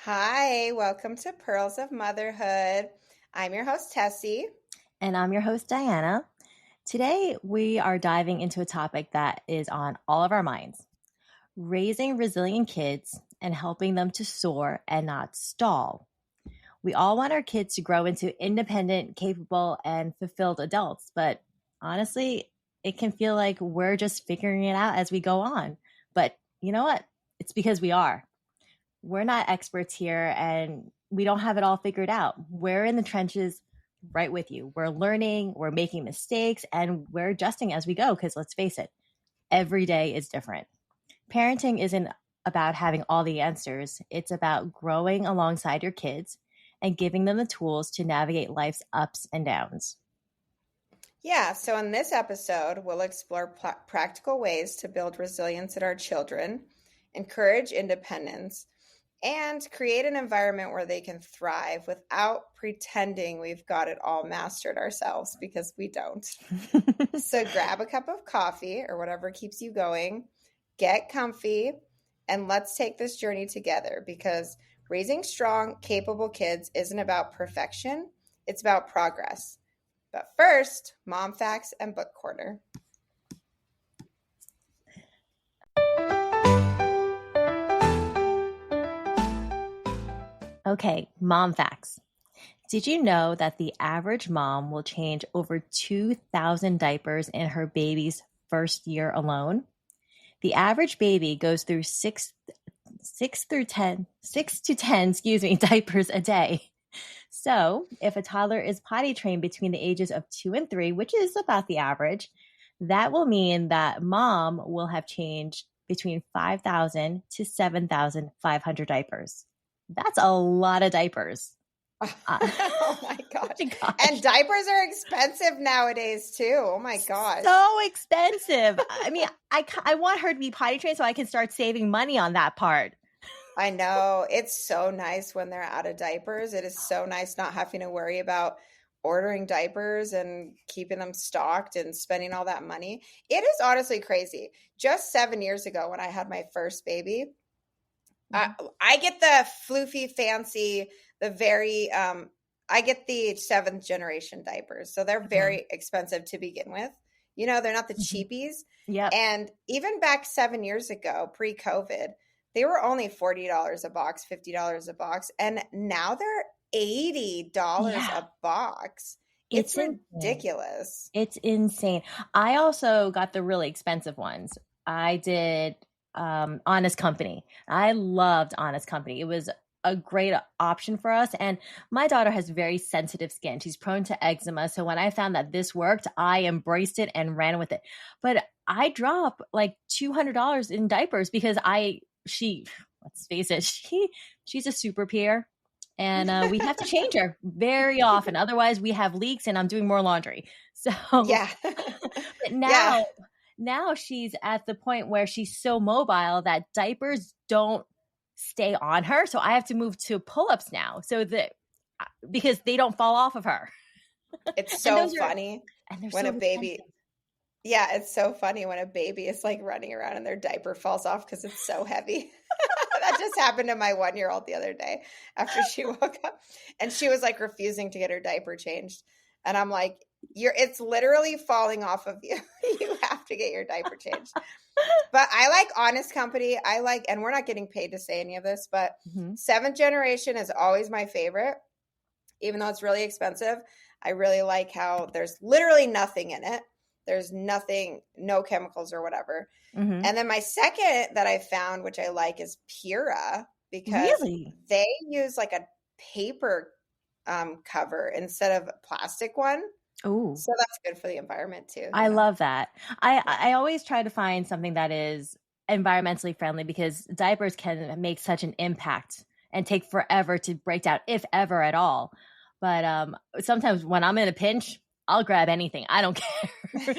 Hi, welcome to Pearls of Motherhood. I'm your host, Tessie. And I'm your host, Diana. Today, we are diving into a topic that is on all of our minds: raising resilient kids and helping them to soar and not stall. We all want our kids to grow into independent, capable, and fulfilled adults, but honestly, it can feel like we're just figuring it out as we go on. But you know what? It's because we are. We're not experts here and we don't have it all figured out. We're in the trenches right with you. We're learning, we're making mistakes, and we're adjusting as we go because let's face it, every day is different. Parenting isn't about having all the answers, it's about growing alongside your kids and giving them the tools to navigate life's ups and downs. Yeah, so in this episode, we'll explore practical ways to build resilience in our children, encourage independence, and create an environment where they can thrive without pretending we've got it all mastered ourselves because we don't. So grab a cup of coffee or whatever keeps you going, get comfy, and let's take this journey together because raising strong, capable kids isn't about perfection, it's about progress. But first, mom facts and book corner. Okay, mom facts. Did you know that the average mom will change over 2,000 diapers in her baby's first year alone? The average baby goes through six to 10, diapers a day. So if a toddler is potty trained between the ages of 2 and 3, which is about the average, that will mean that mom will have changed between 5,000 to 7,500 diapers. That's a lot of diapers. Oh my gosh. Oh my gosh. And diapers are expensive nowadays too. Oh my gosh. So expensive. I mean, I want her to be potty trained so I can start saving money on that part. I know. It's so nice when they're out of diapers. It is so nice not having to worry about ordering diapers and keeping them stocked and spending all that money. It is honestly crazy. Just 7 years ago when I had my first baby, I get the floofy, fancy, I get the seventh generation diapers. So they're very expensive to begin with. You know, they're not the cheapies. Yep. And even back 7 years ago, pre-COVID, they were only $40 a box, $50 a box. And now they're $80 a box. It's ridiculous. It's insane. I also got the really expensive ones. I did Honest Company. I loved Honest Company. It was a great option for us. And my daughter has very sensitive skin. She's prone to eczema. So when I found that this worked, I embraced it and ran with it. But I drop like $200 in diapers because let's face it, she's a super peer. And we have to change her very often. Otherwise, we have leaks and I'm doing more laundry. So Yeah. but now she's at the point where she's so mobile that diapers don't stay on her. So I have to move to pull-ups now because they don't fall off of her. It's so funny when so a baby. Yeah, it's so funny when a baby is like running around and their diaper falls off because it's so heavy. That just happened to my 1-year-old the other day after she woke up and she was like refusing to get her diaper changed. And I'm like, it's literally falling off of you. You have to get your diaper changed. But I like Honest Company. And we're not getting paid to say any of this, but seventh generation is always my favorite, even though it's really expensive. I really like how there's literally nothing in it. There's nothing, no chemicals or whatever. And then my second that I found, which I like, is Pura because they use like a paper cover instead of a plastic one. Oh, so that's good for the environment too. I love that. I always try to find something that is environmentally friendly because diapers can make such an impact and take forever to break down, if ever at all. But sometimes when I'm in a pinch, I'll grab anything. I don't care.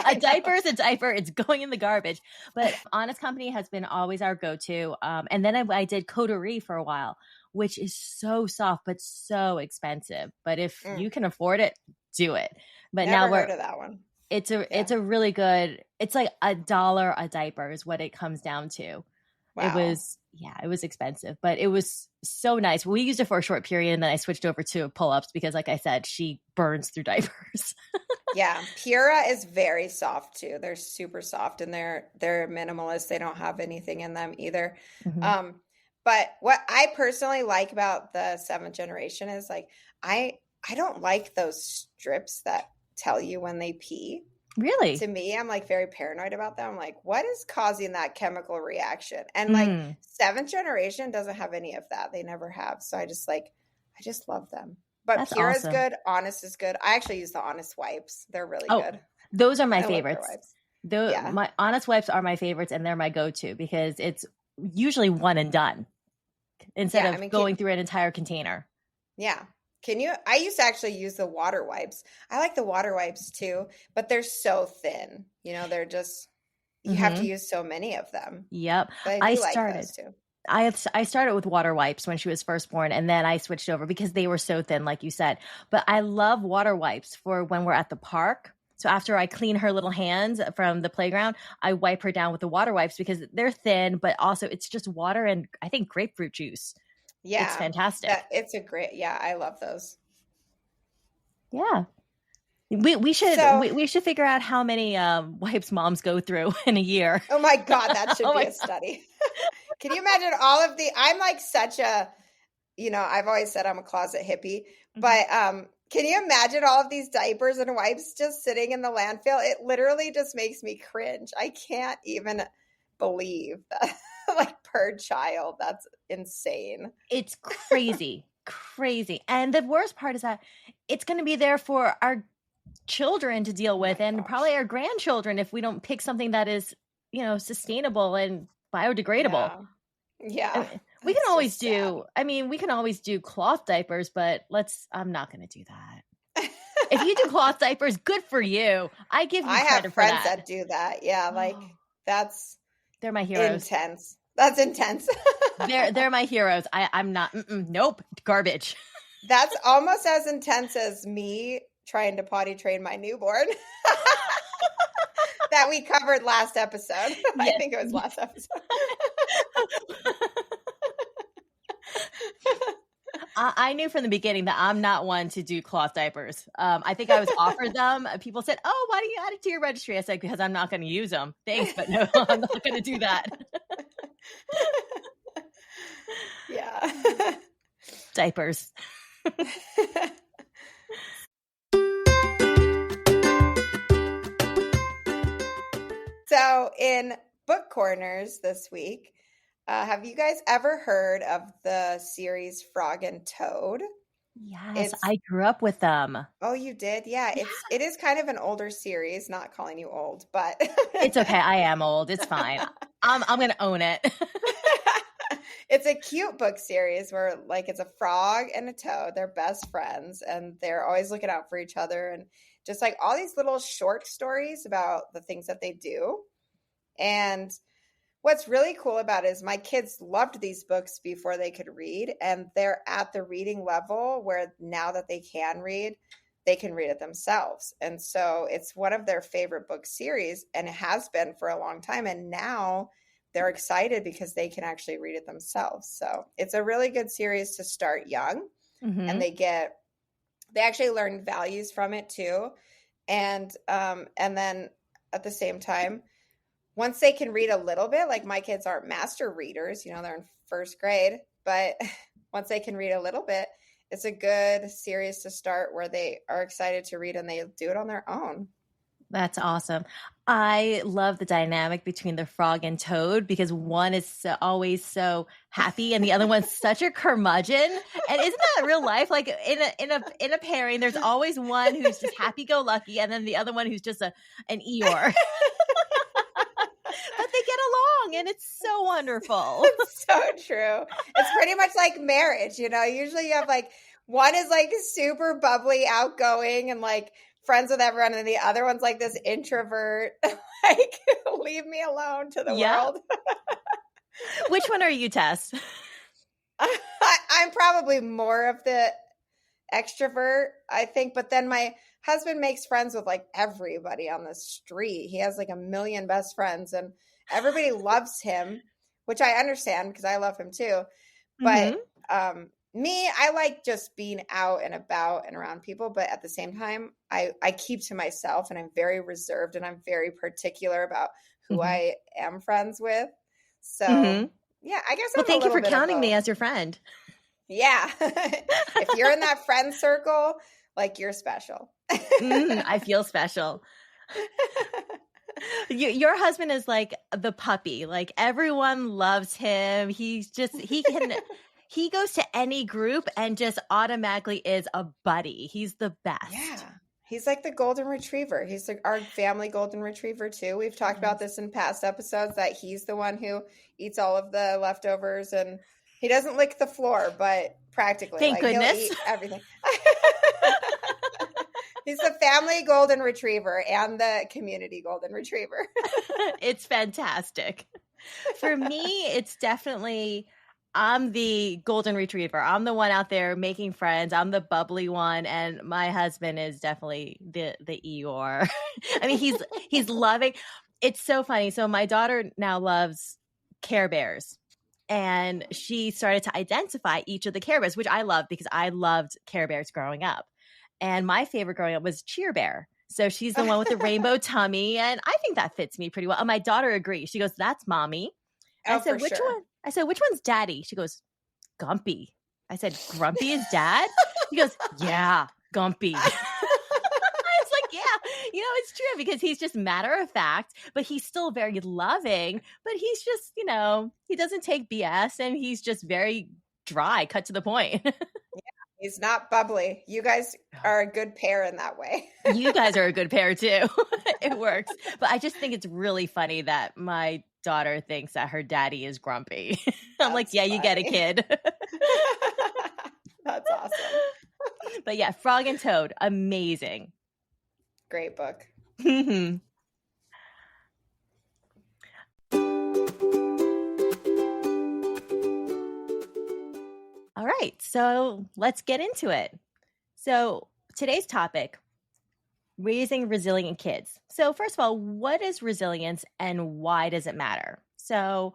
A diaper is a diaper. It's going in the garbage. But Honest Company has been always our go-to. And then I did Coterie for a while, which is so soft but so expensive. But if you can afford it, do it. But Never heard of that one. It's a really good. It's like $1 a diaper is what it comes down to. It Wow. was, yeah, it was expensive, but it was so nice. We used it for a short period and then I switched over to pull-ups because like I said, she burns through diapers. Yeah, Pura is very soft too. They're super soft and they're minimalist. They don't have anything in them either. Hmm. Um, but what I personally like about the seventh generation is like I I don't like those strips that tell you when they pee. Really? To me, I'm like very paranoid about them. I'm like, what is causing that chemical reaction? And like Mm, seventh generation doesn't have any of that. They never have. So I just love them. But that's Pure is awesome. good. Honest is good. I actually use the Honest wipes. They're really Oh, good. those are my I love their favorites. wipes. The Yeah. my Honest Wipes are my favorites and they're my go-to because it's usually one and done instead Yeah. I of mean, going through an entire container. yeah. Can you? I used to actually use the water wipes. I like the water wipes too, but they're so thin. They're just, you have to Hmm. use so many of them. Yep. But I I do like started those too. I started with water wipes when she was first born, and then I switched over because they were so thin, like you said. But I love water wipes for when we're at the park. So after I clean her little hands from the playground, I wipe her down with the water wipes because they're thin, but also it's just water and I think grapefruit juice. It's Yeah. fantastic. It's a great, yeah, I love those. Yeah. We should So, we should figure out how many wipes moms go through in a year. oh my God, that should Oh be my a study. Can you imagine all of I'm like such a, I've always said I'm a closet hippie, God. but can you imagine all of these diapers and wipes just sitting in the landfill? It literally just makes me cringe. I can't even believe that, like per child. That's insane. It's crazy, crazy. And the worst part is that it's going to be there for our children to deal Oh my with and probably gosh. our grandchildren if we don't pick something that is, sustainable and biodegradable. Yeah. I Yeah. mean, That's just sad. we can always do cloth diapers, but I'm not going to do that. If you do cloth diapers, good for you. I give you I have credit for friends that. that do that. Yeah, like Oh, that's they're my heroes. intense. That's intense. They're my heroes. I'm not, nope, garbage. That's almost as intense as me trying to potty train my newborn that we covered last episode. I Yes. think it was last episode. I knew from the beginning that I'm not one to do cloth diapers. I think I was offered them. People said, "Oh, why don't you add it to your registry?" I said, "Because I'm not going to use them. Thanks, but no, I'm not going to do that." Yeah. Diapers. So, in book corners this week, have you guys ever heard of the series Frog and Toad? Yes, It's I grew up with them. Oh, you did? Yeah, Yeah. it is kind of an older series, not calling you old, but It's okay. I am old. It's fine. I'm going to own it. it's a cute book series where like it's a frog and a toad. They're best friends and they're always looking out for each other and just like all these little short stories about the things that they do. And what's really cool about it is my kids loved these books before they could read, and they're at the reading level where now that they can read it themselves. And so it's one of their favorite book series, and it has been for a long time. And now they're excited because they can actually read it themselves. So it's a really good series to start young, and Hmm. they actually learn values from it too. And then at the same time, once they can read a little bit, like my kids aren't master readers, they're in first grade, but once they can read a little bit, it's a good series to start where they are excited to read and they do it on their own. That's awesome. I love the dynamic between the frog and toad because one is always so happy and the other one's such a curmudgeon. And isn't that real life? Like in a pairing, there's always one who's just happy go lucky, and then the other one who's just an Eeyore. But they get along, and it's so wonderful. It's so true. It's pretty much like marriage, Usually you have like one is like super bubbly, outgoing, and like friends with everyone, and the other one's like this introvert, like leave me alone to the Yeah. world. Which one are you, Tess? I'm probably more of the extrovert, I think, but then my husband makes friends with like everybody on the street. He has like a million best friends and everybody loves him, which I understand because I love him too. But Mm-hmm. me, I like just being out and about and around people. But at the same time, I keep to myself, and I'm very reserved, and I'm very particular about who Mm-hmm. I am friends with. So Mm-hmm. yeah, I guess Well, I'm a thank you little for bit of counting me both. as your friend. Yeah. If you're in that friend circle, like you're special. I feel special. Your husband is like the puppy. Like everyone loves him. He goes to any group and just automatically is a buddy. He's the best. Yeah. He's like the golden retriever. He's like our family golden retriever too. We've talked about Yes. this in past episodes that he's the one who eats all of the leftovers, and he doesn't lick the floor, but practically Thank like he'll goodness. eat everything. He's the family golden retriever and the community golden retriever. It's fantastic. For me, it's definitely I'm the golden retriever. I'm the one out there making friends. I'm the bubbly one, and my husband is definitely the Eeyore. I mean, he's loving. It's so funny. So my daughter now loves Care Bears, and she started to identify each of the Care Bears, which I love because I loved Care Bears growing up. And my favorite growing up was Cheer Bear. So she's the one with the rainbow tummy, and I think that fits me pretty well. And my daughter agrees. She goes, "That's mommy." And I Oh, said, for "Which sure. one?" I said, "Which one's daddy?" She goes, "Gumpy." I said, "Grumpy is dad?" He goes, "Yeah, Gumpy." I was like, "Yeah, it's true because he's just matter of fact, but he's still very loving. But he's just, he doesn't take BS, and he's just very dry, cut to the point." He's not bubbly. You guys are a good pair in that way. You guys are a good pair too. It works. But I just think it's really funny that my daughter thinks that her daddy is grumpy. I'm like, That's yeah, you get it, funny. kid. That's awesome. But yeah, Frog and Toad, amazing. Great book. All right, so let's get into it. So today's topic, raising resilient kids. So first of all, what is resilience and why does it matter? So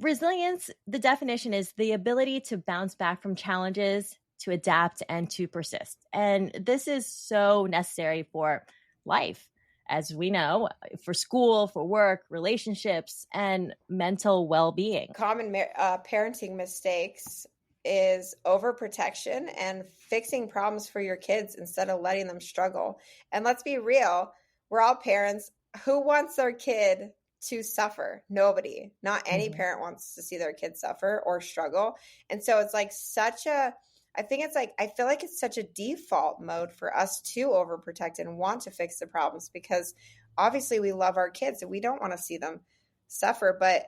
resilience, the definition is the ability to bounce back from challenges, to adapt, and to persist. And this is so necessary for life, as we know, for school, for work, relationships, and mental well being. Common parenting mistakes is overprotection and fixing problems for your kids instead of letting them struggle. And let's be real, we're all parents. Who wants their kid to suffer? Nobody. Not any parent wants to see their kid suffer or struggle. And so it's like I feel like it's such a default mode for us to overprotect and want to fix the problems because obviously we love our kids and we don't want to see them suffer. But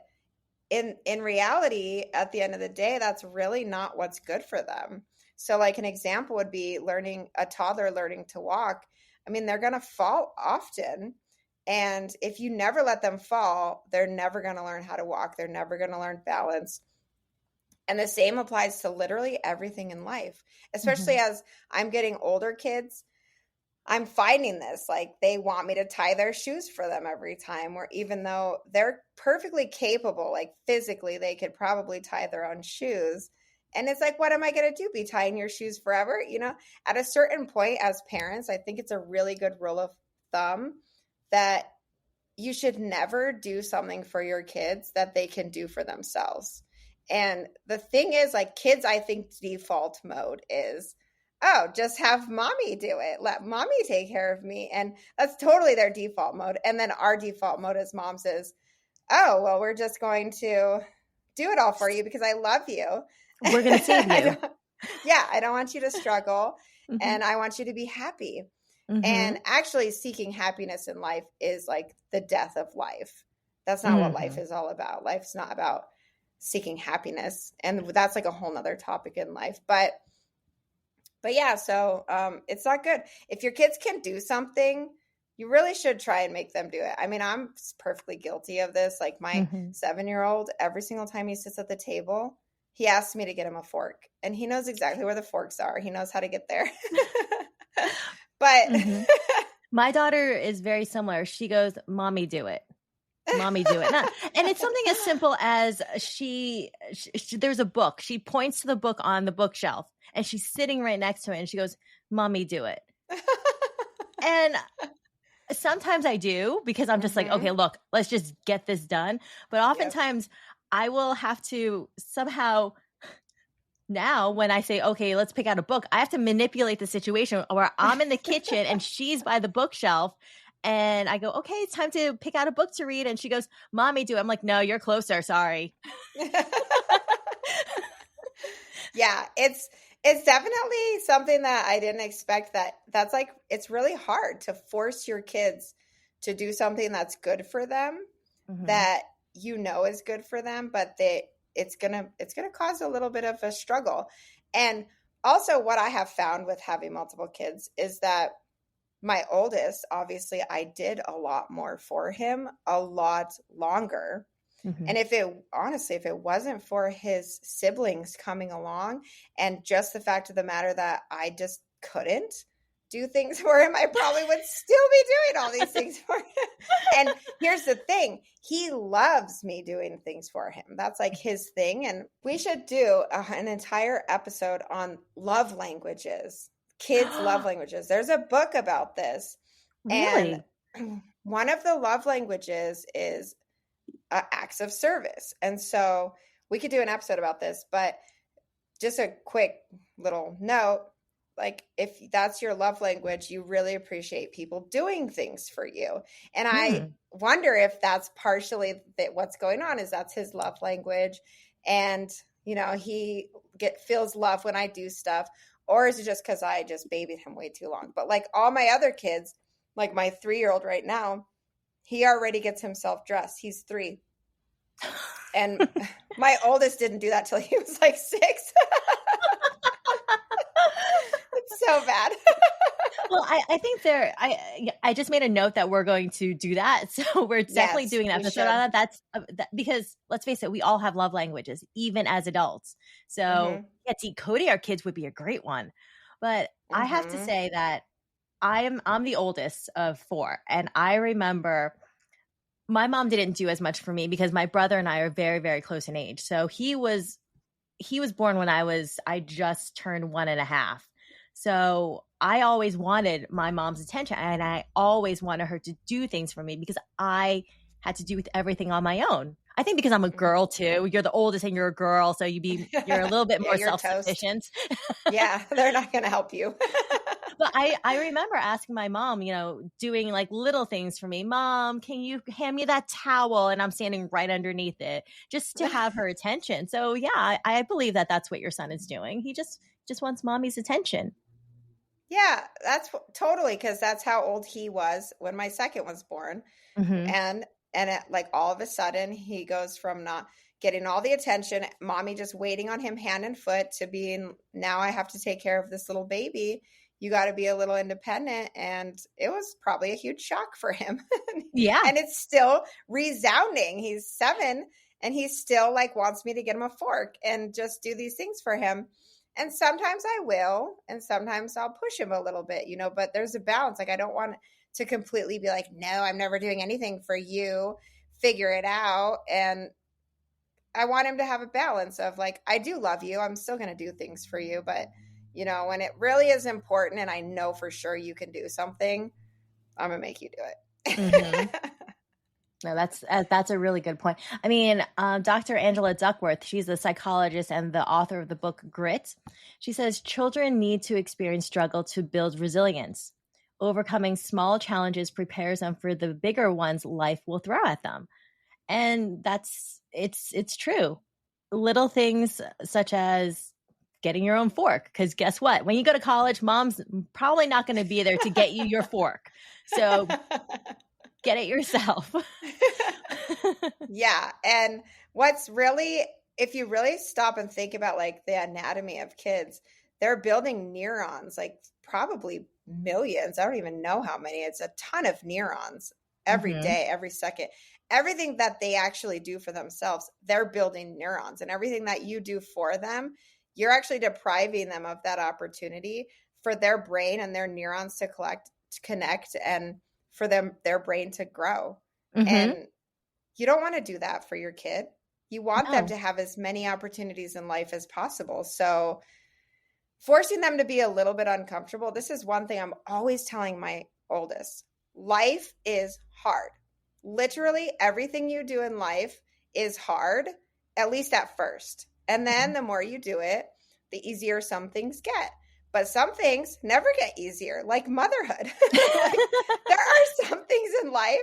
in reality, at the end of the day, that's really not what's good for them. So like an example would be a toddler learning to walk. I mean, they're going to fall often. And if you never let them fall, they're never going to learn how to walk. They're never going to learn balance. And the same applies to literally everything in life, especially as I'm getting older kids. I'm finding this, like they want me to tie their shoes for them every time, or even though they're perfectly capable, like physically, they could probably tie their own shoes. And it's like, what am I going to do? Be tying your shoes forever? At a certain point as parents, I think it's a really good rule of thumb that you should never do something for your kids that they can do for themselves. And the thing is, like kids, I think default mode is, oh, just have mommy do it. Let mommy take care of me. And that's totally their default mode. And then our default mode as moms is, oh, well, we're just going to do it all for you because I love you. We're going to save you. I don't want you to struggle and I want you to be happy. And actually seeking happiness in life is like the death of life. That's not what life is all about. Life's not about seeking happiness. And that's like a whole nother topic in life. But yeah, so it's not good. If your kids can do something, you really should try and make them do it. I mean, I'm perfectly guilty of this. Like my 7-year-old, every single time he sits at the table, he asks me to get him a fork. And he knows exactly where the forks are. He knows how to get there. But my daughter is very similar. She goes, "Mommy, do it." Mommy, do it. And it's something as simple as there's a book. She points to the book on the bookshelf and she's sitting right next to it and she goes, Mommy, do it. And sometimes I do because I'm just like, okay, Mhm. look, let's just get this done. But Yep. oftentimes I will have to somehow now when I say, okay, let's pick out a book, I have to manipulate the situation where I'm in the kitchen and she's by the bookshelf. And I go, okay, it's time to pick out a book to read. And she goes, Mommy, do it. I'm like, no, you're closer. Sorry. Yeah, it's definitely something that I didn't expect that's like it's really hard to force your kids to do something that's good for them Hmm. that you know is good for them, but it's gonna cause a little bit of a struggle. And also what I have found with having multiple kids is that my oldest, obviously I did a lot more for him a lot longer. Hmm. And if it wasn't for his siblings coming along and just the fact of the matter that I just couldn't do things for him, I probably would still be doing all these things for him. And here's the thing, he loves me doing things for him. That's like his thing. And we should do an entire episode on love languages, kids' love languages. There's a book about this. And Really? one of the love languages is acts of service. And so we could do an episode about this, but just a quick little note, like if that's your love language, you really appreciate people doing things for you. And I Hmm. wonder if that's partially that what's going on is that's his love language. And, he feels love when I do stuff. Or is it just because I just babied him way too long? But like all my other kids, like my 3-year-old right now, he already gets himself dressed. He's 3. And my oldest didn't do that till he was like 6. It's so bad. Well, I think I just made a note that we're going to do that. So we're definitely Yes, doing an we episode on should. that. That's because let's face it, we all have love languages, even as adults. So Mhm. yeah, decoding our kids would be a great one. But I have to Mhm. say that I'm the oldest of 4, and I remember my mom didn't do as much for me because my brother and I are very, very close in age. So he was born when I just turned 1.5. So I always wanted my mom's attention and I always wanted her to do things for me because I had to do with everything on my own. I think because I'm a Mhm. girl too. You're the oldest and you're a girl, so you're a little bit Yeah, more you're toast. self-sufficient. Yeah, they're not gonna help you. But I remember asking my mom, doing like little things for me. Mom, can you hand me that towel? And I'm standing right underneath it just to have her attention. So yeah, I believe that that's what your son is doing. He just wants mommy's attention. Yeah, totally because that's how old he was when my second was born. Hmm. And like all of a sudden he goes from not getting all the attention, mommy just waiting on him hand and foot, to being, now I have to take care of this little baby, you got to be a little independent. And it was probably a huge shock for him. Yeah. And it's still resounding. He's 7 and he still like wants me to get him a fork and just do these things for him. And sometimes I will, and sometimes I'll push him a little bit, but there's a balance. Like I don't want to completely be like, no, I'm never doing anything for you. Figure it out. And I want him to have a balance of like, I do love you. I'm still going to do things for you. But, when it really is important and I know for sure you can do something, I'm going to make you do Hmm. it. No, that's a really good point. I mean, Dr. Angela Duckworth, she's a psychologist and the author of the book Grit. She says children need to experience struggle to build resilience. Overcoming small challenges prepares them for the bigger ones life will throw at them. And it's true. Little things such as getting your own fork, because guess what? When you go to college, mom's probably not going to be there to get you your fork. So get it yourself. Yeah. And what's really, if you really stop and think about like the anatomy of kids, they're building neurons, like probably millions. I don't even know how many. It's a ton of neurons every Hmm. day, every second. Everything that they actually do for themselves, they're building neurons. And everything that you do for them, you're actually depriving them of that opportunity for their brain and their neurons to connect, and for their brain to grow. Hmm. And you don't want to do that for your kid. You want them No. to have as many opportunities in life as possible. So forcing them to be a little bit uncomfortable. This is one thing I'm always telling my oldest. Life is hard. Literally everything you do in life is hard, at least at first. And then the more you do it, the easier some things get. But some things never get easier, like motherhood. Like there are some things in life,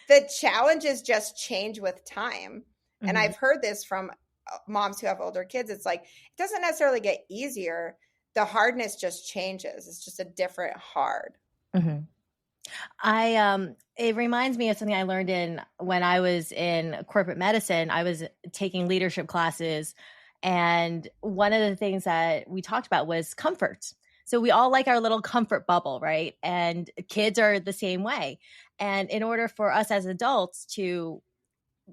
the challenges just change with time. And Mhm. I've heard this from moms who have older kids. It's like it doesn't necessarily get easier, the hardness just changes. It's just a different hard. Mhm. It reminds me of something I learned in when I was in corporate medicine. I was taking leadership classes, and one of the things that we talked about was comfort. So we all like our little comfort bubble, right? And kids are the same way. And in order for us as adults to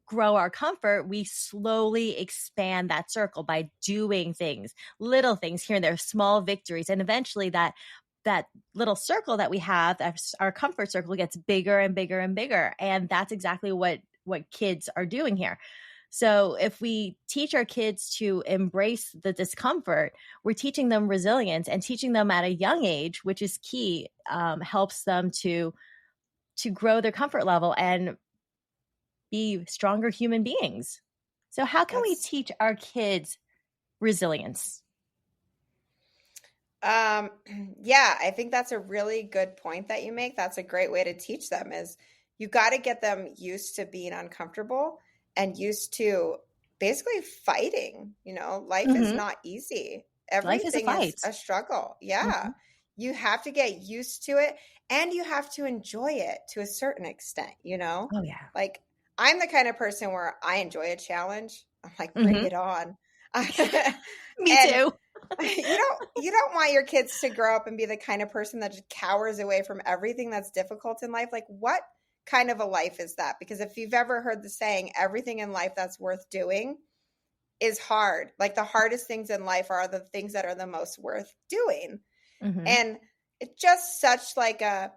grow our comfort, we slowly expand that circle by doing things, little things here and there, small victories. And eventually that little circle that we have, our comfort circle, gets bigger and bigger and bigger. And that's exactly what kids are doing here. So if we teach our kids to embrace the discomfort, we're teaching them resilience, and teaching them at a young age, which is key, helps them to grow their comfort level and be stronger human beings. So, how can we That's teach our kids resilience? um yeah, I think that's a really good point that you make. That's a great way to teach them is you got to get them used to being uncomfortable and used to basically fighting. Life is Hmm. not easy. Life is a Everything is fight. a struggle. Yeah. Hmm. You have to get used to it and you have to enjoy it to a certain extent. Oh, yeah. Like I'm the kind of person where I enjoy a challenge. I'm like, bring Hmm. it on. Me And too. you don't want your kids to grow up and be the kind of person that just cowers away from everything that's difficult in life. Like what kind of a life is that? Because if you've ever heard the saying, everything in life that's worth doing is hard. Like the hardest things in life are the things that are the most worth doing. Hmm. And it's just such like I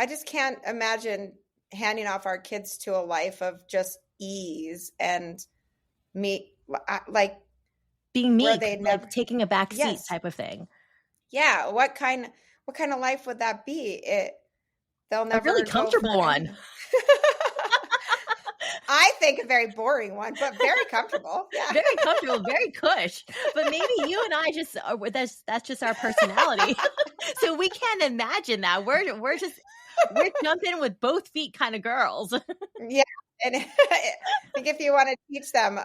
just can't imagine handing off our kids to a life of just ease and me like Being where meek, they never. like taking a back seat Yes. type of thing. Yeah, what kind of life would that be? They'll A really never go for comfortable one. anything. I think a very boring one, but very comfortable. Yeah. Very comfortable, very cush. But maybe you and I just that's just our personality. So we can't imagine that. We're jumping with both feet kind of girls. Yeah. And I think if you want to teach them,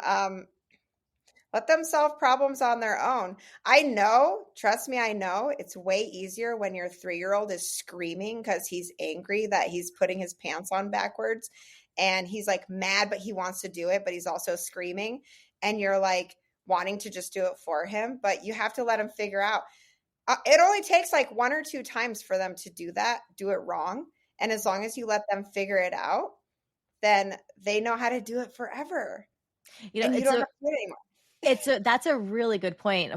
let them solve problems on their own. I know, trust me, I know it's way easier when your 3-year-old is screaming because he's angry that he's putting his pants on backwards and he's like mad, but he wants to do it, but he's also screaming. And you're like wanting to just do it for him, but you have to let him figure out. It only takes like 1 or 2 times for them to do that, do it wrong. And as long as you let them figure it out, then they know how to do it forever. And you It's don't a have to do it anymore. that's a really good point.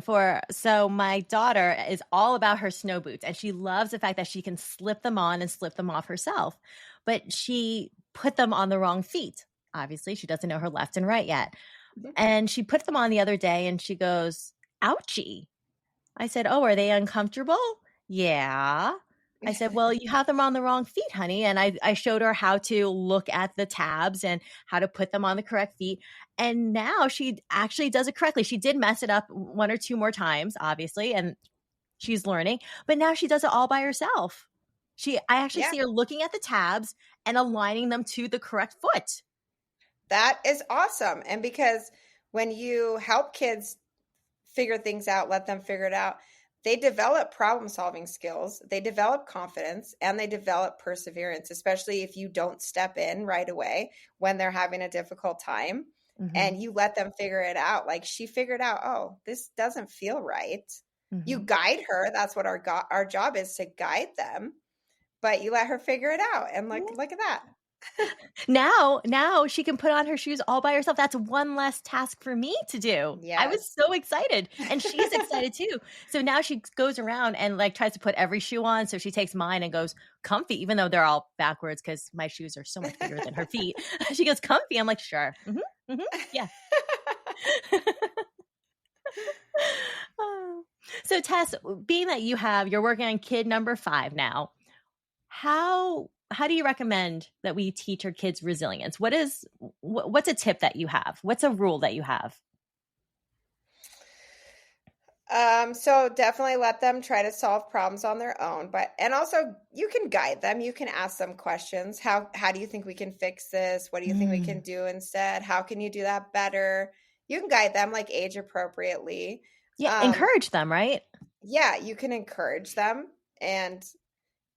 So my daughter is all about her snow boots, and she loves the fact that she can slip them on and slip them off herself. But she put them on the wrong feet. Obviously, she doesn't know her left and right yet. And she put them on the other day and she goes, "Ouchie." I said, "Oh, are they uncomfortable?" "Yeah." I said, "Well, you have them on the wrong feet, honey." And I showed her how to look at the tabs and how to put them on the correct feet. And now she actually does it correctly. She did mess it up 1 or 2 more times, obviously, and she's learning, but now she does it all by herself. I actually Yeah. see her looking at the tabs and aligning them to the correct foot. That is awesome. And because when you help kids figure things out, let them figure it out, they develop problem solving skills, they develop confidence, and they develop perseverance, especially if you don't step in right away when they're having a difficult time Mhm. and you let them figure it out. Like she figured out, oh, this doesn't feel right. You Mhm. guide her. That's what our job is, to guide them, but you let her figure it out. And Yeah. look at that. Now she can put on her shoes all by herself. That's one less task for me to do. I was Yes. so excited, and she's excited too. So now she goes around and like tries to put every shoe on. So she takes mine and goes comfy, even though they're all backwards because my shoes are so much bigger than her feet. She goes comfy. I'm like, sure. Yeah. Oh. So Tess, being that you're working on kid number 5 now, how do you recommend that we teach our kids resilience? What's a tip that you have? What's a rule that you have? So definitely let them try to solve problems on their own, and also you can guide them. You can ask them questions. How do you think we can fix this? What do you think we can Mm. do instead? How can you do that better? You can guide them like age appropriately. Yeah, Um, encourage them, right? yeah, you can encourage them, and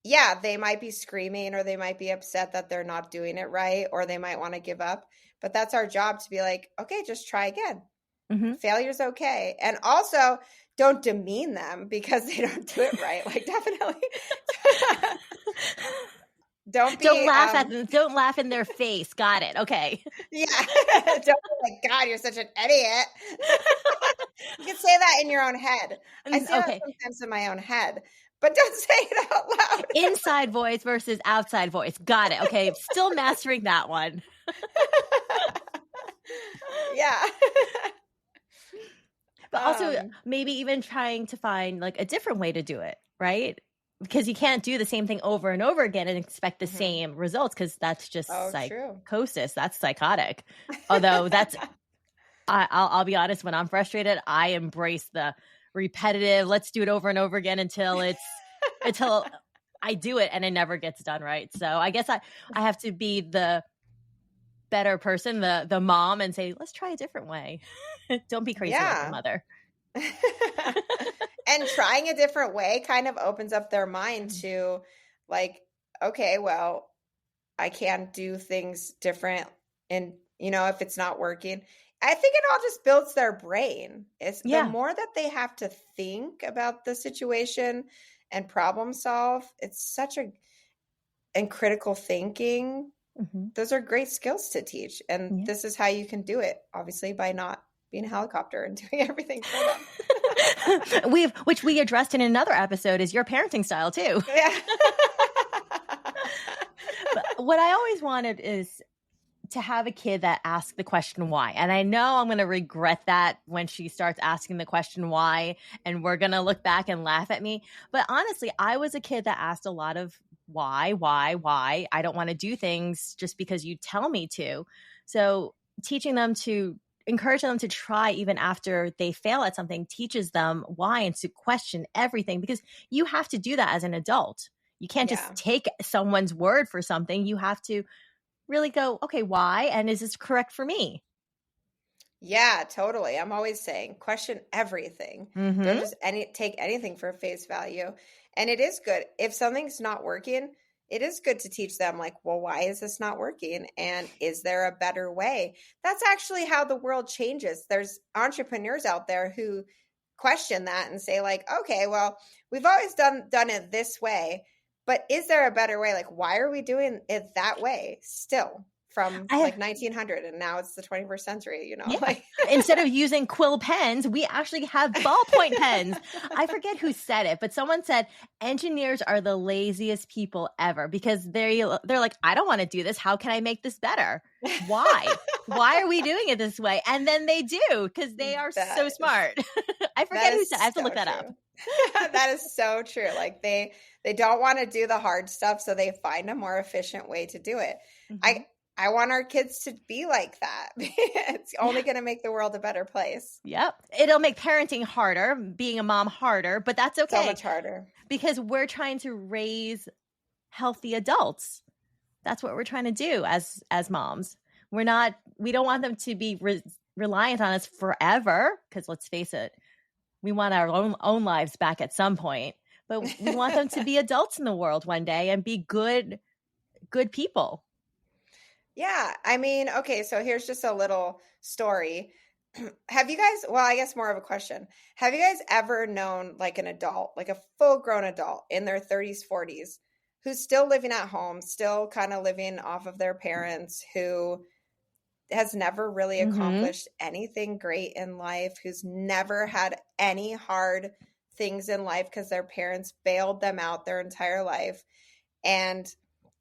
yeah, they might be screaming or they might be upset that they're not doing it right or they might want to give up, but that's our job to be like, okay, just try again. Hmm. Failure's okay. And also don't demean them because they don't do it right. Like definitely don't Don't be laugh at them. Don't laugh in their face. Got it. Okay. yeah. Don't be like, God, you're such an idiot. You can say that in your own head. I say that Okay. sometimes in my own head, but don't say it out loud. Inside voice versus outside voice. Got it. Okay. Still mastering that one. Yeah. But also maybe even trying to find like a different way to do it, right? Because you can't do the same thing over and over again and expect the mhm. same results because that's just Oh, true. psychosis. That's psychotic. Although I'll be honest, when I'm frustrated, I embrace the repetitive, let's do it over and over again until I do it and it never gets done right. So I guess I have to be the better person, the mom, and say, let's try a different way. Don't be crazy like your Yeah. mother. And trying a different way kind of opens up their mind to like, okay, well, I can do things different and if it's not working. I think it all just builds their brain. It's the Yeah. more that they have to think about the situation and problem solve, it's such a and critical thinking. Hmm. Those are great skills to teach. And Yeah. this is how you can do it, obviously, by not being a helicopter and doing everything for them. Which we addressed in another episode is your parenting style too. Yeah. But what I always wanted is to have a kid that asks the question why. And I know I'm going to regret that when she starts asking the question why, and we're going to look back and laugh at me. But honestly, I was a kid that asked a lot of why. I don't want to do things just because you tell me to. So teaching them to encourage them to try even after they fail at something teaches them why and to question everything because you have to do that as an adult. You can't just Yeah. take someone's word for something. You have to really go, okay, why? And is this correct for me? Yeah, totally. I'm always saying question everything. Don't Mm-hmm. just take anything for face value. And it is good. If something's not working, it is good to teach them like, well, why is this not working? And is there a better way? That's actually how the world changes. There's entrepreneurs out there who question that and say like, okay, well, we've always done it this way, but is there a better way? Like, why are we doing it that way still? From I like 1900 and now it's the 21st century, Yeah. like Instead of using quill pens, we actually have ballpoint pens. I forget who said it, but someone said engineers are the laziest people ever because they're like, I don't want to do this. How can I make this better? Why? Why are we doing it this way? And then they do because they are so that is smart. I that forget who is said. I have to so look that up. true. That is so true. Like they don't want to do the hard stuff, so they find a more efficient way to do it. Mm-hmm. I want our kids to be like that. It's only Yeah. going to make the world a better place. Yep. It'll make parenting harder, being a mom harder, but that's So okay much harder. because we're trying to raise healthy adults. That's what we're trying to do as moms. We don't want them to be reliant on us forever because let's face it, we want our own lives back at some point, but we want them to be adults in the world one day and be good people. Yeah, I mean, okay, so here's just a little story. Have you guys, well, I guess more of a question. Have you guys ever known like an adult, like a full grown adult in their 30s, 40s, who's still living at home, still kind of living off of their parents, who has never really Mm-hmm. accomplished anything great in life, who's never had any hard things in life because their parents bailed them out their entire life. And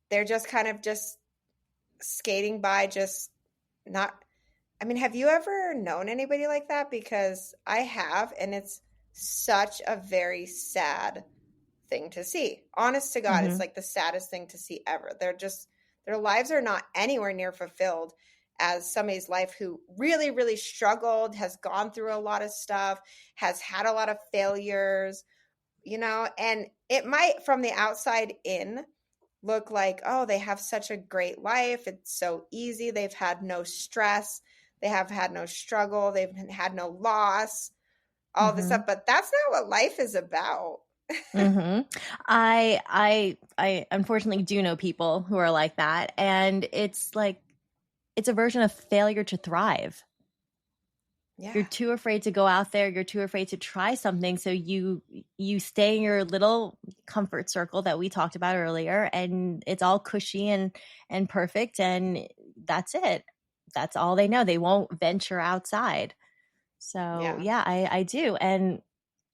they're just kind of just skating by, just not. I mean, have you ever known anybody like that? Because I have, and it's such a very sad thing to see. Honest to God, it's Mm-hmm. like the saddest thing to see ever. Their lives are not anywhere near fulfilled as somebody's life who really, really struggled, has gone through a lot of stuff, has had a lot of failures, and it might from the outside in look like, oh, they have such a great life. It's so easy. They've had no stress. They have had no struggle. They've had no loss, all this Mm-hmm. stuff. But that's not what life is about. Mm-hmm. I unfortunately do know people who are like that, and it's like it's a version of failure to thrive. You're Yeah. too afraid to go out there, you're too afraid to try something, so you stay in your little comfort circle that we talked about earlier, and it's all cushy and perfect, and that's it. That's all they know. They won't venture outside. So Yeah. yeah, I do. And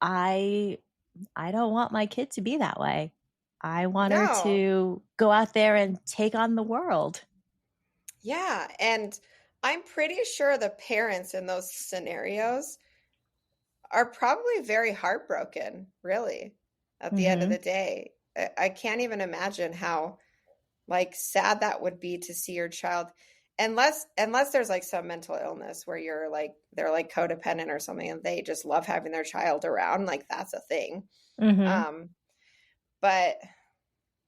I I don't want my kid to be that way. I want her No. to go out there and take on the world. Yeah. And I'm pretty sure the parents in those scenarios are probably very heartbroken, really, at the end of Mm-hmm. the day. I can't even imagine how like sad that would be to see your child, unless there's like some mental illness where you're like they're like codependent or something and they just love having their child around, like that's a thing. Mm-hmm. um but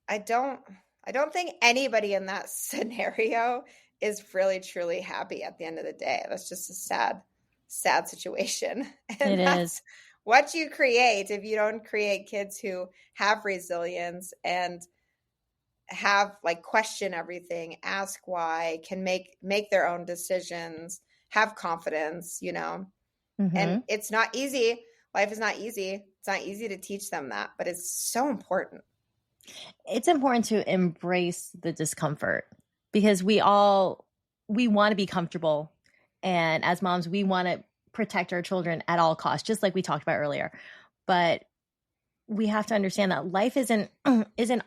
I don't I don't think anybody in that scenario is really truly happy at the end of the day. That's just a sad situation. It And is. that's what you create if you don't create kids who have resilience and have like question everything, ask why, can make their own decisions, have confidence. And Mm-hmm. it's not easy. Life is not easy. It's not easy to teach them that, but it's so important. It's important to embrace the discomfort because we want to be comfortable, and as moms we want to protect our children at all costs, just like we talked about earlier. But we have to understand that life isn't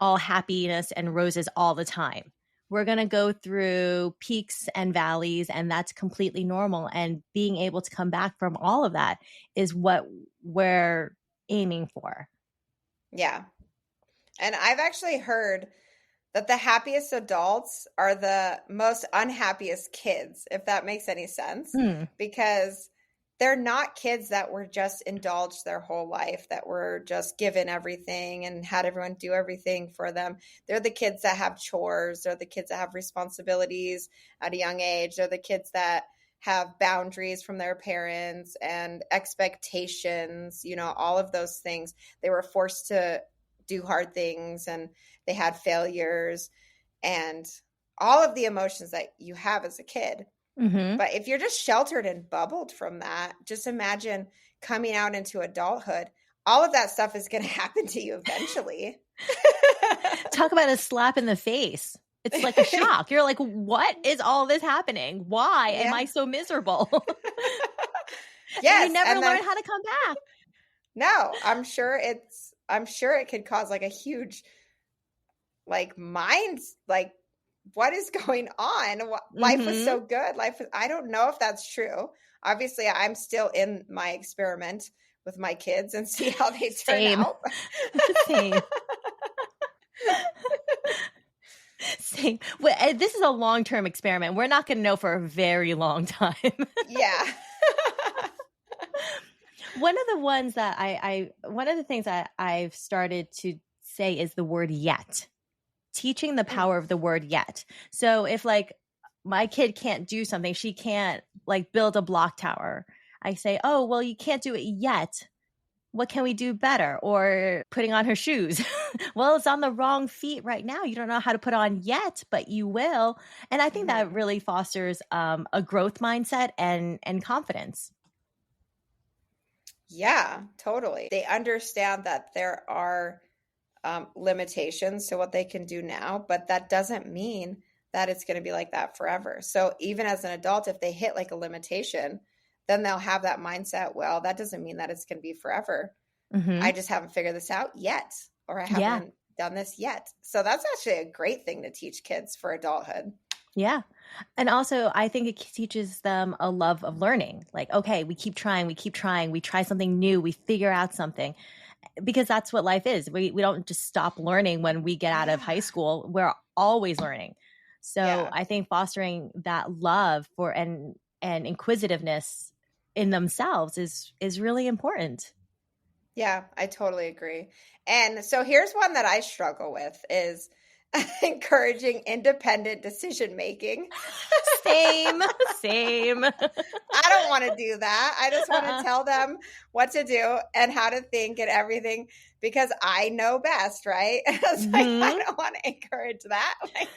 all happiness and roses all the time. We're going to go through peaks and valleys, and that's completely normal, and being able to come back from all of that is what we're aiming for. Yeah. And I've actually heard that the happiest adults are the most unhappiest kids, if that makes any sense, Hmm. because they're not kids that were just indulged their whole life, that were just given everything and had everyone do everything for them. They're the kids that have chores. They're the kids that have responsibilities at a young age. They're the kids that have boundaries from their parents and expectations, all of those things. They were forced to do hard things and they had failures and all of the emotions that you have as a kid. Mm-hmm. But if you're just sheltered and bubbled from that, just imagine coming out into adulthood. All of that stuff is going to happen to you eventually. Talk about a slap in the face. It's like a shock. You're like, what is all this happening? Why am Yeah. I so miserable? And you Yes. never And then, learn how to come back. no, I'm sure it could cause like a huge, like, minds, like, what is going on? Life was Mm-hmm. so good. I don't know if that's true. Obviously, I'm still in my experiment with my kids and see how they turn Same. out. Same. Same. This is a long-term experiment. We're not going to know for a very long time. Yeah. One of the ones that one of the things that I've started to say is the word yet. Teaching the power of the word yet. So if like my kid can't do something, she can't like build a block tower, I say, oh, well, you can't do it yet. What can we do better? Or putting on her shoes. Well, it's on the wrong feet right now. You don't know how to put on yet, but you will. And I think that Mhm. really fosters a growth mindset and confidence. Yeah, totally. They understand that there are limitations to what they can do now, but that doesn't mean that it's going to be like that forever. So even as an adult, if they hit like a limitation, then they'll have that mindset, well, that doesn't mean that it's going to be forever. Mm-hmm. I just haven't figured this out yet, or I Yeah. haven't done this yet. So that's actually a great thing to teach kids for adulthood. Yeah. And also, I think it teaches them a love of learning. Like, okay, we keep trying, we try something new, we figure out something, because that's what life is. We don't just stop learning when we get out of high Yeah. school. We're always learning. So Yeah. I think fostering that love for and inquisitiveness in themselves is really important. Yeah, I totally agree. And so here's one that I struggle with is encouraging independent decision making. Same, same. I don't want to do that. I just want to Uh-uh. tell them what to do and how to think and everything because I know best, right? It's like I Hmm. don't want to encourage that. Like,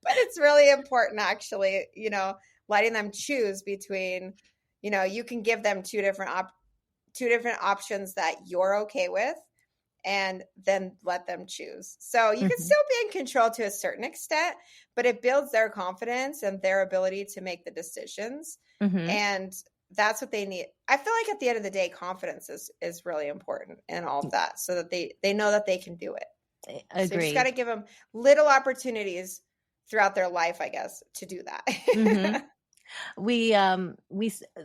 but it's really important actually, letting them choose between, you can give them two different options that you're okay with and then let them choose. So you can Hmm. still be in control to a certain extent, but it builds their confidence and their ability to make the decisions. Hmm. And that's what they need. I feel like at the end of the day, confidence is really important in all of that so that they know that they can do it. So you just got Agreed. to give them little opportunities throughout their life, I guess, to do Hmm. that.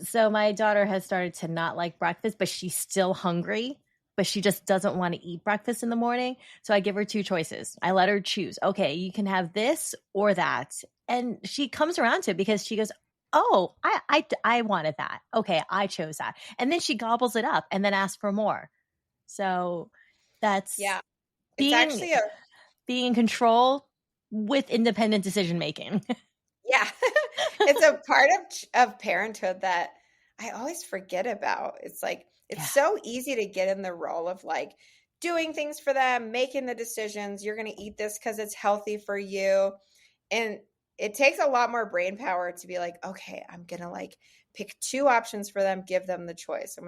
So my daughter has started to not like breakfast, but she's still hungry, but she just doesn't want to eat breakfast in the morning. So I give her two choices. I let her choose. Okay, you can have this or that. And she comes around to it because she goes, "Oh, I wanted that. Okay, I chose that." And then she gobbles it up and then asks for more. So that's Yeah. It's being actually a being in control with independent decision making. Yeah. It's a part of parenthood that I always forget about. It's like it's Yeah. so easy to get in the role of like doing things for them, making the decisions. You're going to eat this because it's healthy for you. And it takes a lot more brain power to be like, okay, I'm going to like pick two options for them, give them the choice.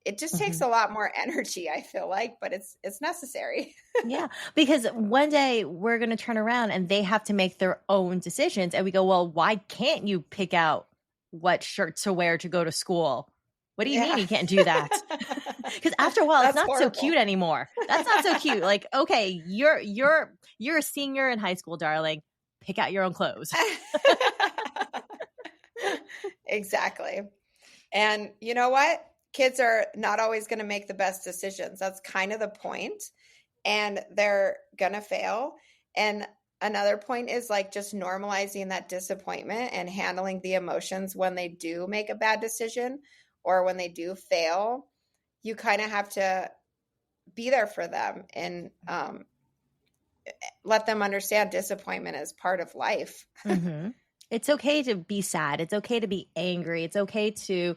It just takes Mhm. a lot more energy, I feel like, but it's necessary. Yeah, because one day we're going to turn around and they have to make their own decisions. And we go, well, why can't you pick out what shirt to wear to go to school? What do you mean Yeah. you can't do that? Because after a while, it's That's not so cute horrible. anymore. That's not so cute. Like, okay, you're a senior in high school, darling. Pick out your own clothes. Exactly. And you know what? Kids are not always going to make the best decisions. That's kind of the point. And they're going to fail. And another point is like just normalizing that disappointment and handling the emotions when they do make a bad decision or when they do fail. You kind of have to be there for them and let them understand disappointment is part of life. Hmm. It's okay to be sad. It's okay to be angry. It's okay to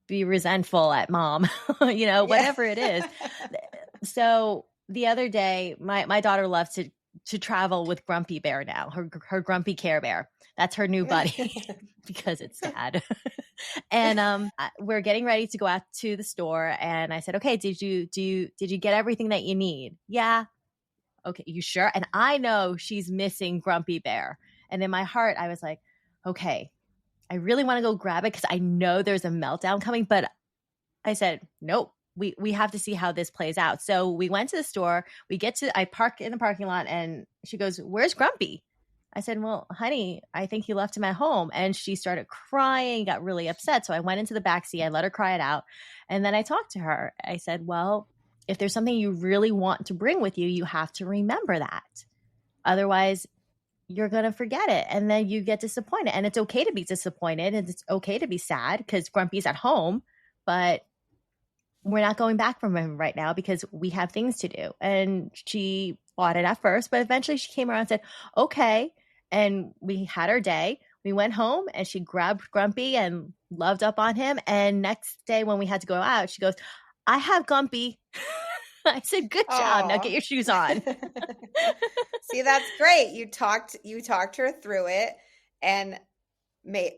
be resentful at mom, Yeah. whatever it is. So the other day, my daughter loves to travel with Grumpy Bear now, her Grumpy Care Bear. That's her new buddy because it's dad. And we're getting ready to go out to the store, and I said, "Okay, did you get everything that you need?" Yeah. Okay, you sure? And I know she's missing Grumpy Bear. And in my heart, I was like, okay, I really want to go grab it because I know there's a meltdown coming, but I said, nope. We have to see how this plays out. So we went to the store. I park in the parking lot and she goes, "Where's Grumpy?" I said, "Well, honey, I think you left him at home." And she started crying, got really upset. So I went into the back seat. I let her cry it out. And then I talked to her. I said, "Well, if there's something you really want to bring with you, you have to remember that. Otherwise, you're going to forget it. And then you get disappointed. And it's okay to be disappointed and it's okay to be sad because Grumpy's at home. But we're not going back from him right now because we have things to do." And she fought it at first, but eventually she came around and said, "Okay." And we had our day. We went home and she grabbed Grumpy and loved up on him. And next day when we had to go out, she goes, "I have Grumpy." I said, "Good job. Now get Oh. your shoes on." See, that's great. You talked her through it and made,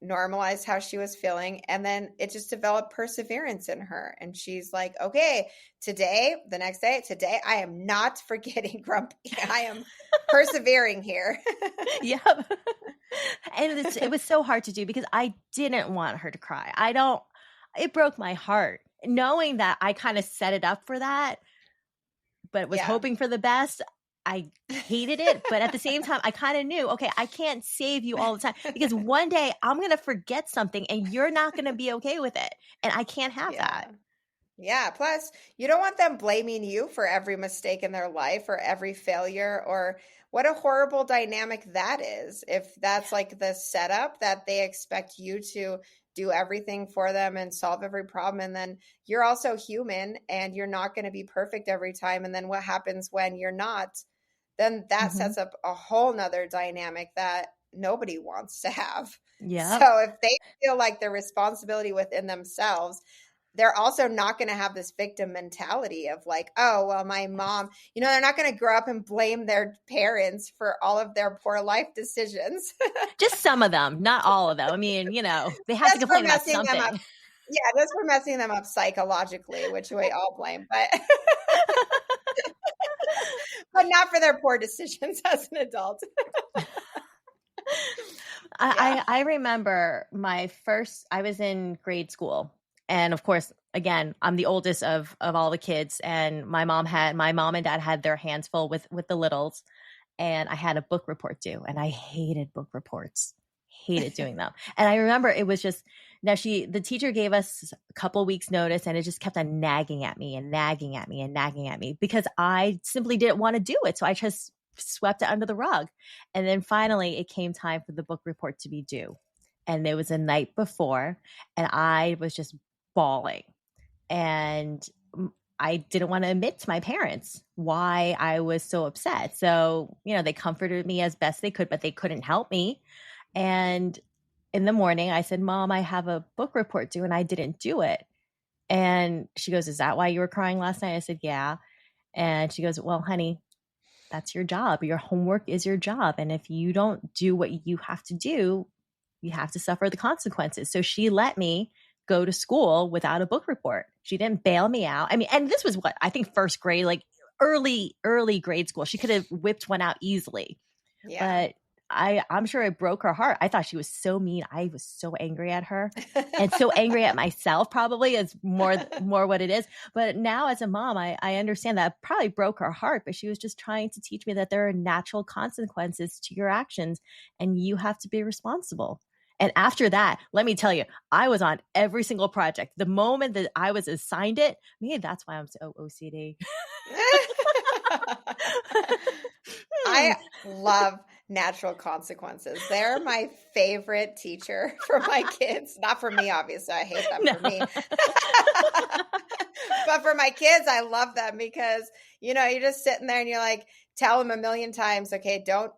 normalized how she was feeling. And then it just developed perseverance in her. And she's like, okay, the next day, today, I am not forgetting Grumpy. I am persevering here. Yep. And it was so hard to do because I didn't want her to cry. It broke my heart knowing that I kind of set it up for that, but was Yeah. hoping for the best. I hated it, but at the same time, I kind of knew, okay, I can't save you all the time because one day I'm going to forget something and you're not going to be okay with it. And I can't have Yeah. that. Yeah. Plus, you don't want them blaming you for every mistake in their life or every failure, or what a horrible dynamic that is. If that's like the setup that they expect you to do everything for them and solve every problem, and then you're also human and you're not going to be perfect every time. And then what happens when you're not? Then that Mm-hmm. sets up a whole nother dynamic that nobody wants to have. Yep. So if they feel like their responsibility within themselves, they're also not going to have this victim mentality of like, oh, well, my mom, they're not going to grow up and blame their parents for all of their poor life decisions. Just some of them, not all of them. I mean, they have to Just for complain about messing them up. something. Yeah, just for messing them up psychologically, which we all blame, but not for their poor decisions as an adult. Yeah. I remember I was in grade school. And of course, again, I'm the oldest of all the kids. And my mom and dad had their hands full with the littles. And I had a book report due. And I hated book reports, hated doing them. And I remember it was just, the teacher gave us a couple weeks notice and it just kept on nagging at me and nagging at me and nagging at me because I simply didn't want to do it. So I just swept it under the rug. And then finally it came time for the book report to be due. And it was the night before and I was just bawling. And I didn't want to admit to my parents why I was so upset. So, they comforted me as best they could, but they couldn't help me. And in the morning, I said, Mom, I have a book report due and I didn't do it. And she goes, is that why you were crying last night? I said, yeah. And she goes, well, honey, that's your job. Your homework is your job. And if you don't do what you have to do, you have to suffer the consequences. So she let me go to school without a book report. She didn't bail me out. I mean, and this was what I think first grade, like early grade school. She could have whipped one out easily. Yeah. But I'm sure it broke her heart. I thought she was so mean. I was so angry at her and so angry at myself, probably is more what it is. But now as a mom, I understand that probably broke her heart, but she was just trying to teach me that there are natural consequences to your actions and you have to be responsible. And after that, let me tell you, I was on every single project. The moment that I was assigned it, maybe that's why I'm so OCD. I love natural consequences. They're my favorite teacher for my kids. Not for me, obviously. I hate them for me. But for my kids, I love them because, you're just sitting there and you're like, tell them a million times, okay, don't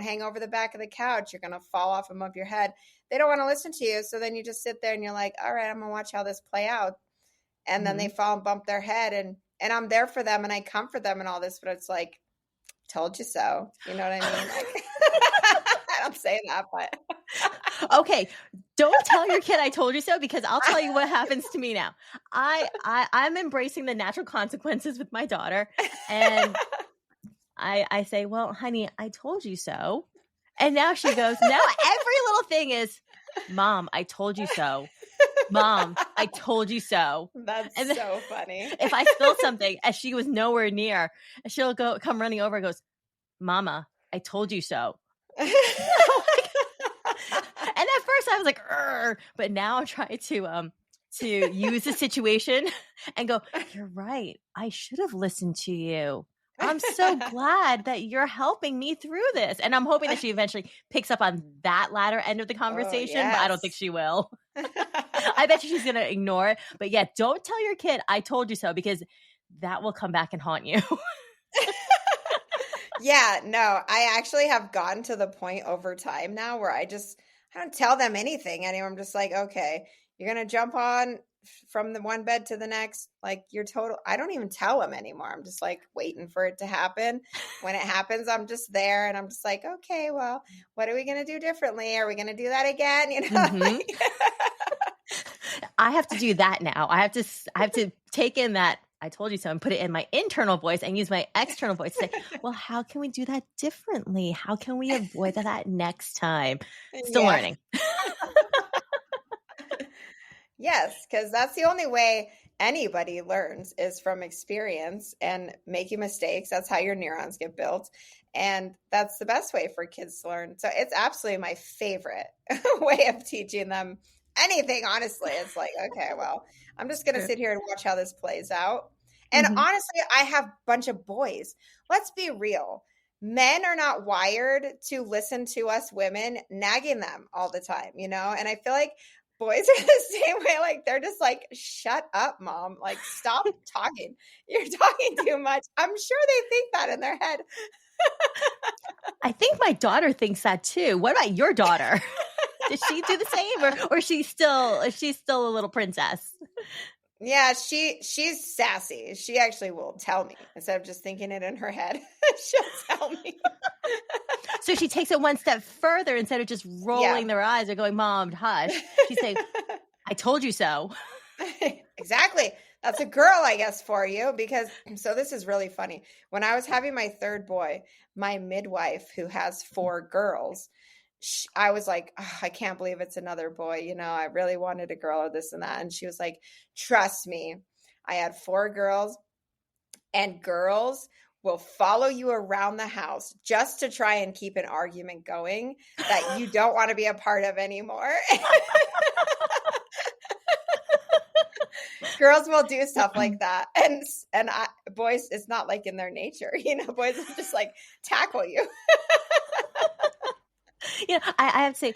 hang over the back of the couch. You're going to fall off above your head. They don't want to listen to you. So then you just sit there and you're like, all right, I'm going to watch how this play out. And then they fall and bump their head and I'm there for them and I comfort them and all this, but it's like, told you so. You know what I mean? Like, I don't say that, but okay, don't tell your kid I told you so because I'll tell you what happens to me now. I'm embracing the natural consequences with my daughter, and I say, well, honey, I told you so. And now she goes, now every little thing is, Mom, I told you so. Mom, I told you so. That's and so funny. If I spill something and she was nowhere near, she'll come running over and goes, Mama, I told you so. And at first I was like, but now I'm trying to use the situation and go, you're right. I should have listened to you. I'm so glad that you're helping me through this. And I'm hoping that she eventually picks up on that latter end of the conversation, but I don't think she will. I bet you she's going to ignore it. But yeah, don't tell your kid I told you so because that will come back and haunt you. Yeah, no, I actually have gotten to the point over time now where I don't tell them anything anymore. I'm just like, okay, You're going to jump on from the one bed to the next. Like you're total. I don't even tell them anymore. I'm just like waiting for it to happen. When it happens, I'm just there and I'm just like, okay, well, what are we going to do differently? Are we going to do that again? You know, Mm-hmm. I have to do that now. I have to take in that I told you so and put it in my internal voice and use my external voice to say, well, how can we do that differently? How can we avoid that next time? Still yeah. learning. Yes, because that's the only way anybody learns is from experience and making mistakes. That's how your neurons get built. And that's the best way for kids to learn. So it's absolutely my favorite way of teaching them anything, honestly. It's like, okay, well, I'm just going to True. sit here and watch how this plays out. And Mm-hmm. honestly, I have a bunch of boys. Let's be real. Men are not wired to listen to us women nagging them all the time, you know? And I feel like boys are the same way. Like they're just like, shut up, mom. Like, stop talking. You're talking too much. I'm sure they think that in their head. I think my daughter thinks that too. What about your daughter? Does she do the same, or is she's still a little princess? Yeah, she's sassy. She actually will tell me instead of just thinking it in her head. She'll tell me. So she takes it one step further instead of just rolling Yeah. their eyes or going, "Mom, hush." She's saying, "I told you so." Exactly. That's a girl, I guess, for you. Because so this is really funny. When I was having my third boy, my midwife, who has 4 girls, I was like, "Oh, I can't believe it's another boy. You know, I really wanted a girl or this and that." And she was like, trust me, I had 4 girls, and girls will follow you around the house just to try and keep an argument going that you don't want to be a part of anymore. Girls will do stuff like that, and boys, it's not like in their nature, you know. Boys will just like tackle you. I have to say,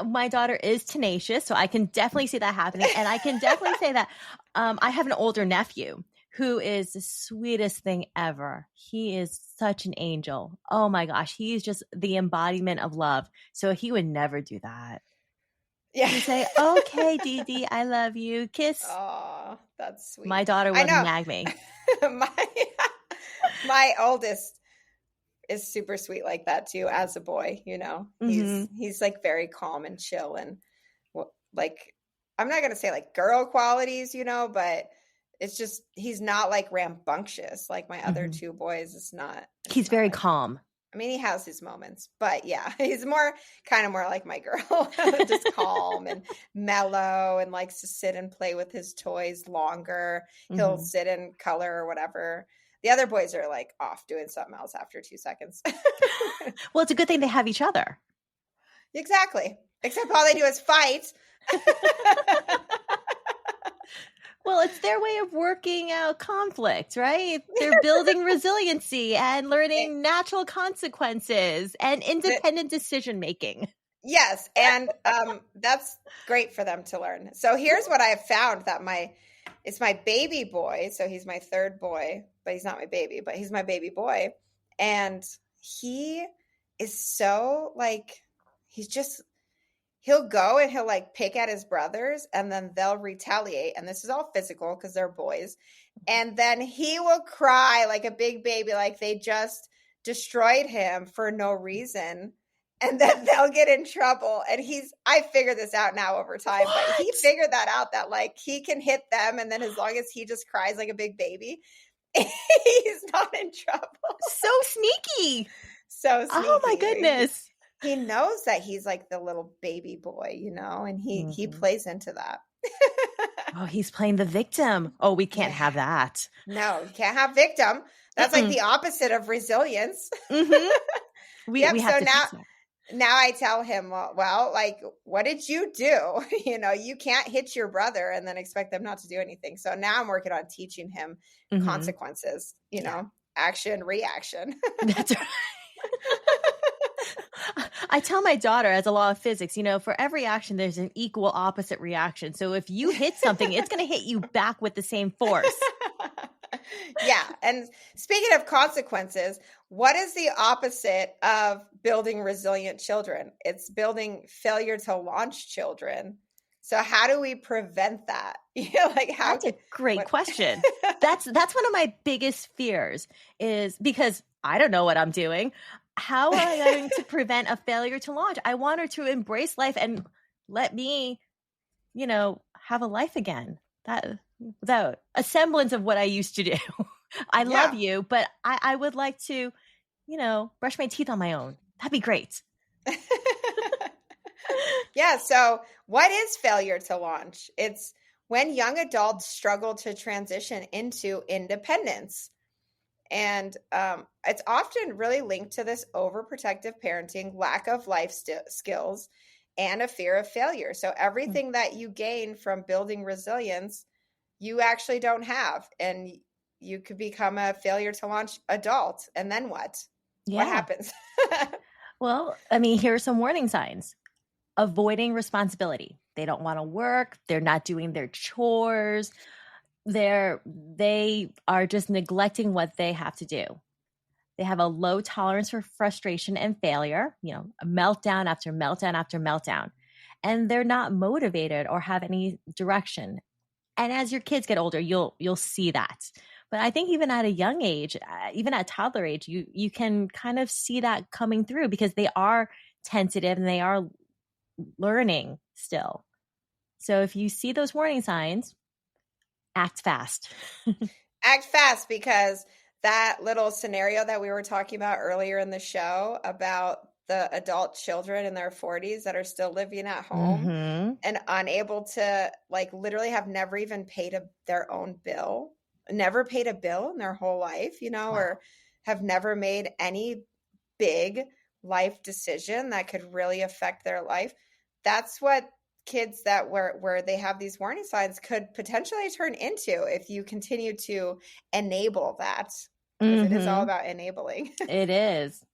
my daughter is tenacious, so I can definitely see that happening, and I can definitely say that I have an older nephew who is the sweetest thing ever. He is such an angel. Oh my gosh, he's just the embodiment of love. So he would never do that. Yeah. He'd say, "Okay, Dee Dee, I love you. Kiss." Oh, that's My sweet. daughter I would know. nag me. My oldest is super sweet like that too as a boy, you know. Mm-hmm. He's like very calm and chill and like I'm not going to say like girl qualities, you know, but it's just he's not like rambunctious like my other Mm-hmm. 2 boys. It's He's not very like that. calm. I mean, he has his moments, but yeah, he's kind of more like my girl, just calm and mellow and likes to sit and play with his toys longer. He'll Mm-hmm. sit and color or whatever. The other boys are like off doing something else after 2 seconds. Well, it's a good thing they have each other. Exactly. Except all they do is fight. Well, it's their way of working out conflict, right? They're building resiliency and learning natural consequences and independent decision making. Yes, and that's great for them to learn. So here's what I've found that it's my baby boy. So he's my third boy, but he's not my baby, but he's my baby boy. And he is so like, he's just, he'll go and he'll like pick at his brothers and then they'll retaliate. And this is all physical because they're boys. And then he will cry like a big baby, like they just destroyed him for no reason. And then they'll get in trouble. And I figured this out now over time, but he figured that out that like he can hit them. And then as long as he just cries like a big baby, he's not in trouble. So sneaky. So sneaky. Oh my goodness. He knows that he's like the little baby boy, you know, and he plays into that. Oh, he's playing the victim. Oh, we can't have that. No, you can't have victim. That's like the opposite of resilience. Mm-hmm. We have so to now I tell him, well, like, what did you do? You know, you can't hit your brother and then expect them not to do anything. So now I'm working on teaching him consequences, you know, action, reaction. That's right. I tell my daughter, as a law of physics, you know, for every action, there's an equal opposite reaction. So if you hit something, it's going to hit you back with the same force. Yeah. And speaking of consequences, what is the opposite of building resilient children? It's building failure to launch children. So how do we prevent that? Like how That's a can great what question. That's one of my biggest fears is because I don't know what I'm doing. How am I going to prevent a failure to launch? I want her to embrace life and let me, have a life again. That without a semblance of what I used to do. I love Yeah. you, but I would like to, brush my teeth on my own. That'd be great. Yeah, so what is failure to launch? It's when young adults struggle to transition into independence. And it's often really linked to this overprotective parenting, lack of life skills, and a fear of failure. So everything that you gain from building resilience, you actually don't have. And you could become a failure to launch adult. And then what? What Yeah. happens? Well, I mean, here are some warning signs. Avoiding responsibility. They don't want to work. They're not doing their chores. They are just neglecting what they have to do. They have a low tolerance for frustration and failure, a meltdown after meltdown after meltdown. And they're not motivated or have any direction. And as your kids get older, you'll see that. But I think even at a young age, even at toddler age, you can kind of see that coming through because they are tentative and they are learning still. So if you see those warning signs, act fast. Act fast, because that little scenario that we were talking about earlier in the show about the adult children in their 40s that are still living at home Mm-hmm. and unable to, like, literally have never even paid their own bill, never paid a bill in their whole life, Wow. or have never made any big life decision that could really affect their life. That's what kids that where they have these warning signs could potentially turn into if you continue to enable that, because it is all Mm-hmm. about enabling. It is.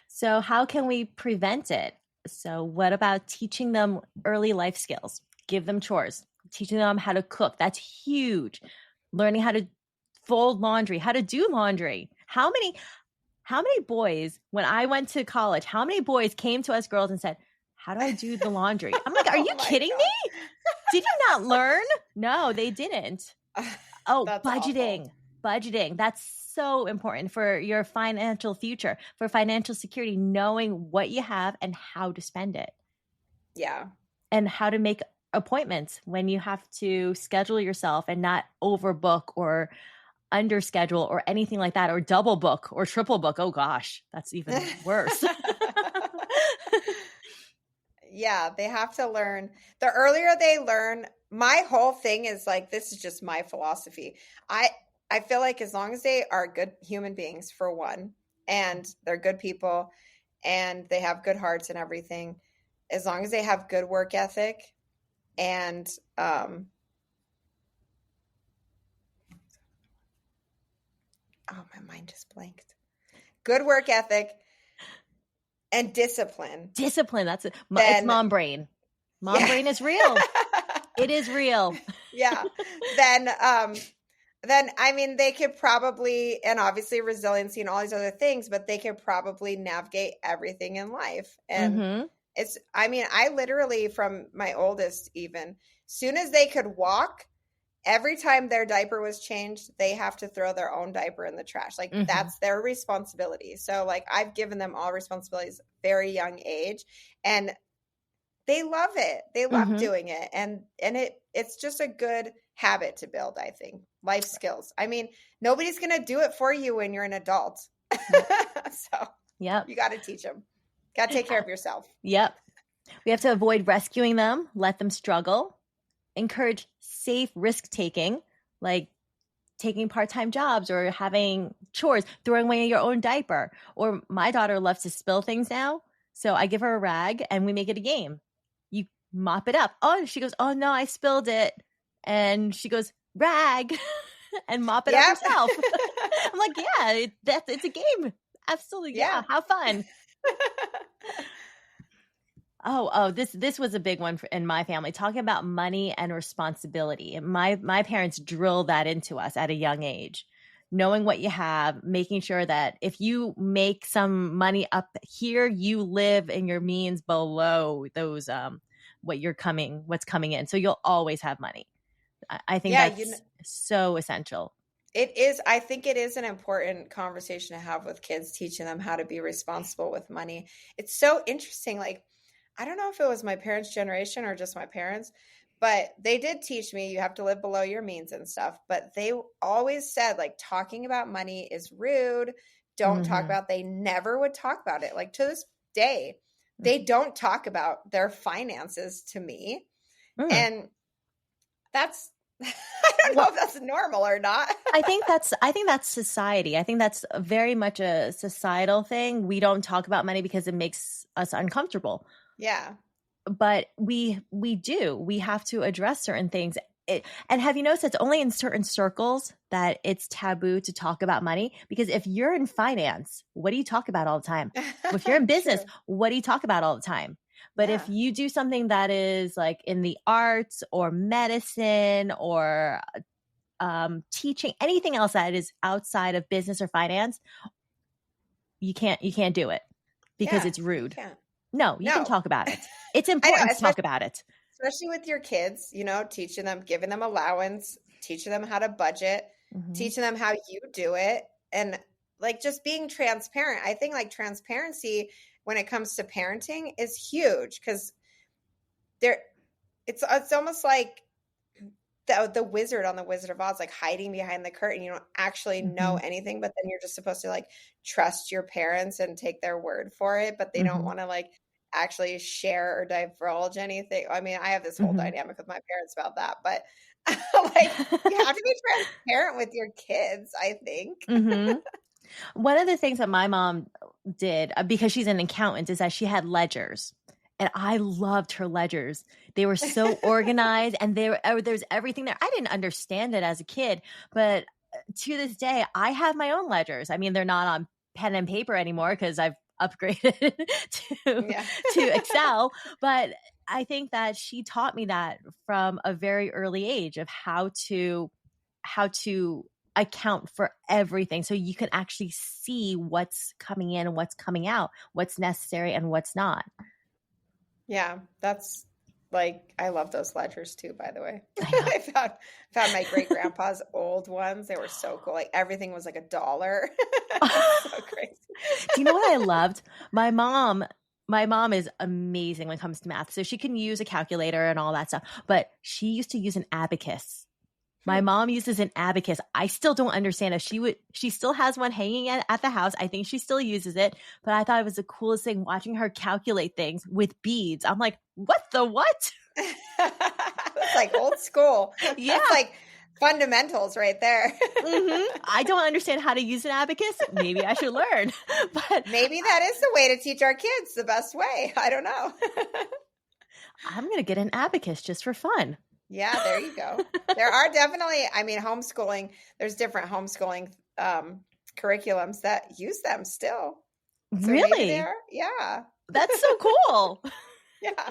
So how can we prevent it? So what about teaching them early life skills? Give them chores, teaching them how to cook. That's huge. Learning how to fold laundry, how to do laundry. How many boys, when I went to college, how many boys came to us girls and said, "How do I do the laundry?" I'm like, "Are Oh you my kidding God. me? Did you not learn?" No, they didn't. Oh, That's awful. budgeting. Budgeting. That's so important for your financial future, for financial security, knowing what you have and how to spend it Yeah. and how to make appointments when you have to schedule yourself and not overbook or under schedule or anything like that, or double book or triple book. Oh gosh, that's even worse. Yeah, they have to learn. The earlier they learn, my whole thing is like, this is just my philosophy. I I feel like as long as they are good human beings, for one, and they're good people and they have good hearts and everything, as long as they have good work ethic and oh, my mind just blanked. Good work ethic and discipline, Discipline. That's it. It's then mom brain. Mom yeah. brain is real. It is real. Yeah. Then I mean, they could probably, and obviously resiliency and all these other things, but they could probably navigate everything in life. And Mm-hmm. I mean, I literally, from my oldest, even, soon as they could walk, every time their diaper was changed, they have to throw their own diaper in the trash. Like, Mm-hmm. that's their responsibility. So, like, I've given them all responsibilities very young age, and they love it. They love Mm-hmm. doing it. And it's just a good habit to build, I think. Life skills. I mean, nobody's going to do it for you when you're an adult. Yep. So Yep. you got to teach them. Got to take care of yourself. Yep. We have to avoid rescuing them, let them struggle, encourage safe risk taking, like taking part-time jobs or having chores, throwing away your own diaper. Or my daughter loves to spill things now. So I give her a rag and we make it a game. You mop it up. Oh, she goes, "Oh no, I spilled it." And she goes, "Rag," and mop it up Yep. herself. I'm like, yeah, it's a game. Absolutely. Yeah. Yeah. Have fun. Oh, this was a big one in my family, talking about money and responsibility. My parents drilled that into us at a young age. Knowing what you have, making sure that if you make some money up here, you live in your means below what's coming in. So you'll always have money. I think Yeah, that's so essential. it is. I think it is an important conversation to have with kids, teaching them how to be responsible with money. It's so interesting. Like, I don't know if it was my parents' generation or just my parents, but they did teach me you have to live below your means and stuff. But they always said, like, talking about money is rude. Don't talk Mm-hmm. about, they never would talk about it. Like, to this day, they don't talk about their finances to me. Mm. And that's, I don't know Well, if that's normal or not. I think that's society. I think that's very much a societal thing. We don't talk about money because it makes us uncomfortable. Yeah. But we have to address certain things. And have you noticed it's only in certain circles that it's taboo to talk about money? Because if you're in finance, what do you talk about all the time? If you're in business, True. what do you talk about all the time? But if Yeah. you do something that is like in the arts or medicine or teaching, anything else that is outside of business or finance, you can't do it because Yeah. it's You rude. can't. No, you can No. talk about it. It's I know, important to talk about it. especially with your kids, teaching them, giving them allowance, teaching them how to budget, Hmm. teaching them how you do it, and like just being transparent. I think like transparency when it comes to parenting is huge because there it's almost like the wizard on the Wizard of Oz, like hiding behind the curtain. You don't actually know Hmm. anything, but then you're just supposed to like trust your parents and take their word for it, but they don't Hmm. want to like actually share or divulge anything. I mean, I have this whole Hmm. dynamic with my parents about that, but like you have to be transparent with your kids, I think. Hmm. One of the things that my mom did, because she's an accountant, is that she had ledgers. And I loved her ledgers. They were so organized and there's everything there. I didn't understand it as a kid, but to this day, I have my own ledgers. I mean, they're not on pen and paper anymore because I've upgraded to Yeah. to Excel. But I think that she taught me that from a very early age of how to account for everything so you can actually see what's coming in and what's coming out, what's necessary and what's not. Yeah, that's like I love those ledgers too, by the way. I know. I found my great grandpa's old ones. They were so cool. Like everything was like $1. It's so crazy. Do you know what I loved? My mom is amazing when it comes to math. So she can use a calculator and all that stuff, but she used to use an abacus. My Hmm. mom uses an abacus. I still don't understand if she still has one hanging at the house. I think she still uses it, but I thought it was the coolest thing watching her calculate things with beads. I'm like, what the what? That's like old school. Yeah. That's like fundamentals right there. I don't understand how to use an abacus. Maybe I should learn. But Maybe that is the way to teach our kids the best way. I don't know. I'm going to get an abacus just for fun. Yeah, there you go. There are definitely, I mean, homeschooling, there's different homeschooling curriculums that use them still. So maybe they Really? are. Yeah. That's so cool. Yeah.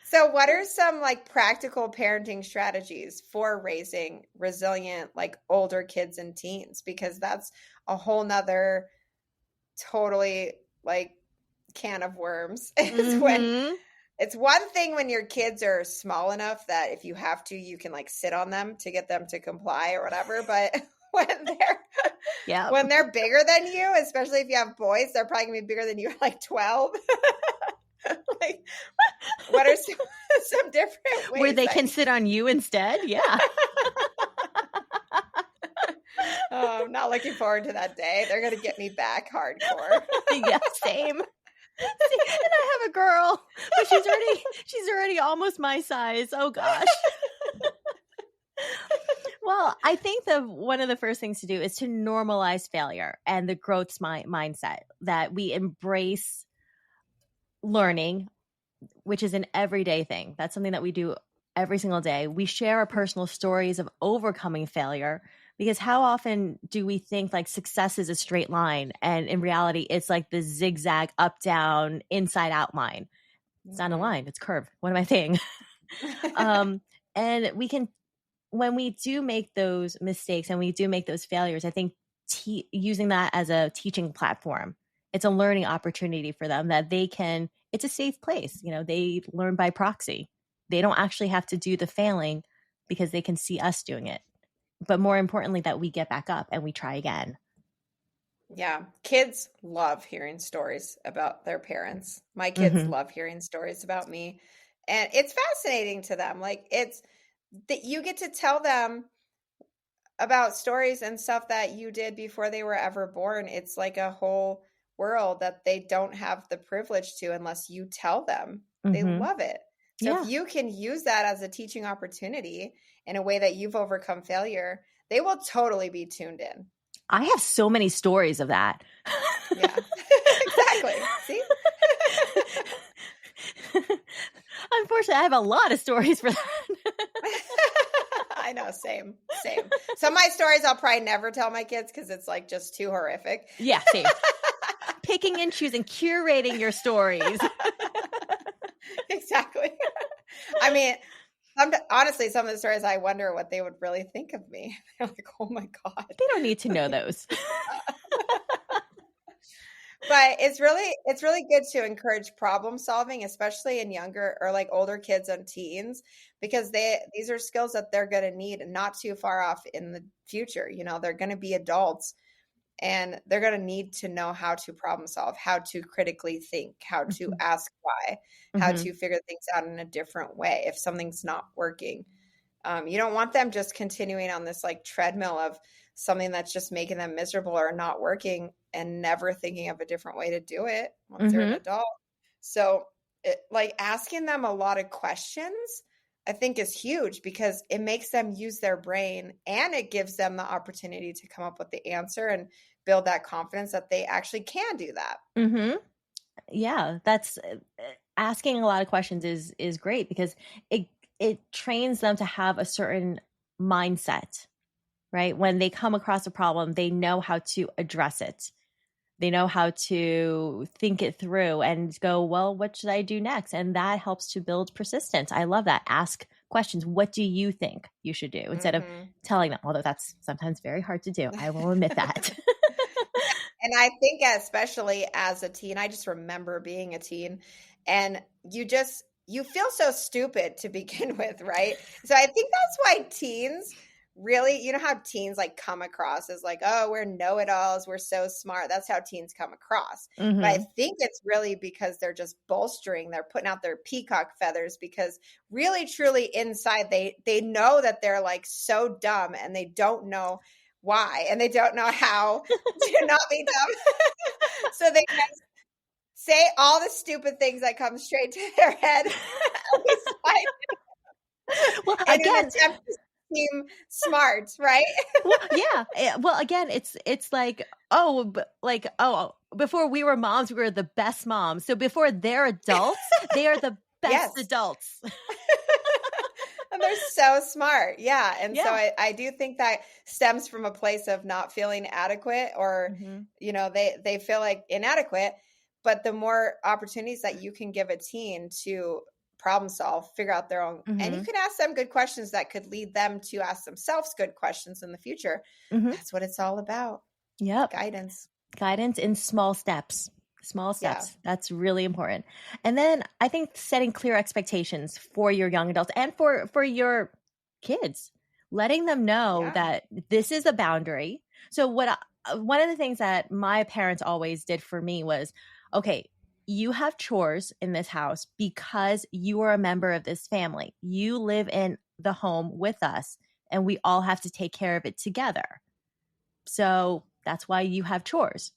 So what are some like practical parenting strategies for raising resilient, like older kids and teens? Because that's a whole nother totally like can of worms is when Hmm. it's one thing when your kids are small enough that if you have to, you can like sit on them to get them to comply or whatever. But when they're Yeah. when they're bigger than you, especially if you have boys, they're probably gonna be bigger than you at like 12. Like, what are some different Where ways they that can sit on you instead. Yeah. Oh, I'm not looking forward to that day. They're gonna get me back hardcore. Yeah, same. See, and I have a girl, but she's already almost my size. Oh gosh. Well, I think one of the first things to do is to normalize failure and the growth mindset, that we embrace learning, which is an everyday thing. That's something that we do every single day. We share our personal stories of overcoming failure, because how often do we think like success is a straight line, and in reality it's like the zigzag up down inside out line. It's not a Mhm. line, it's curved. What am I saying? And we can, when we do make those mistakes and we do make those failures, I think using that as a teaching platform, it's a learning opportunity for them that they can it's a safe place. They learn by proxy. They don't actually have to do the failing because they can see us doing it. But more importantly, that we get back up and we try again. Yeah, kids love hearing stories about their parents. My kids Mm-hmm. love hearing stories about me, and it's fascinating to them. Like it's that you get to tell them about stories and stuff that you did before they were ever born. It's like a whole world that they don't have the privilege to unless you tell them. They Mm-hmm. love it. So if Yeah. you can use that as a teaching opportunity in a way that you've overcome failure, they will totally be tuned in. I have so many stories of that. Yeah. Exactly. See? Unfortunately, I have a lot of stories for that. I know, same, same. Some of my stories I'll probably never tell my kids because it's like just too horrific. Yeah, same. Picking and choosing, curating your stories. Exactly. I mean, honestly, some of the stories I wonder what they would really think of me. They're like, "Oh my god." They don't need to know those. But it's really good to encourage problem solving, especially in younger or like older kids and teens, because these are skills that they're going to need not too far off in the future. They're going to be adults and they're going to need to know how to problem solve, how to critically think, how to Mhm. ask why, how Mhm. to figure things out in a different way if something's not working. You don't want them just continuing on this like treadmill of something that's just making them miserable or not working and never thinking of a different way to do it once they're an Mhm. adult. So, like asking them a lot of questions, I think is huge because it makes them use their brain and it gives them the opportunity to come up with the answer and build that confidence that they actually can do that. Mhm. Yeah, that's asking a lot of questions is great because it trains them to have a certain mindset, right? When they come across a problem, they know how to address it. They know how to think it through and go, well, what should I do next? And that helps to build persistence. I love that. Ask questions. What do you think you should do instead of Hmm. telling them, although that's sometimes very hard to do. I will admit that. And I think especially as a teen, I just remember being a teen and you feel so stupid to begin with, right? So I think that's why teens really, how teens like come across as like, oh, we're know-it-alls, we're so smart. That's how teens come across. But I Hmm. think it's really because they're just bolstering, they're putting out their peacock feathers because really truly inside they know that they're like so dumb and they don't know why and they don't know how to not be dumb. So they just say all the stupid things that come straight to their head Well, in an again, attempt to seem smart, right? well, yeah. Well, again, it's like, before we were moms, we were the best moms. So before they're adults, they are the best Yes. adults. And they're so smart. Yeah. And so Yeah. I do think that stems from a place of not feeling adequate or, Hmm. they feel like inadequate. But the more opportunities that you can give a teen to problem solve, figure out their own, and you Hmm. can ask them good questions that could lead them to ask themselves good questions in the future. Hmm. That's what it's all about. Yep. Guidance. Guidance in small steps. Small Yeah. steps. That's really important. And then I think setting clear expectations for your young adults and for your kids, letting them know Yeah. that this is a boundary. So one of the things that my parents always did for me was, okay, you have chores in this house because you are a member of this family. You live in the home with us and we all have to take care of it together. So that's why you have chores.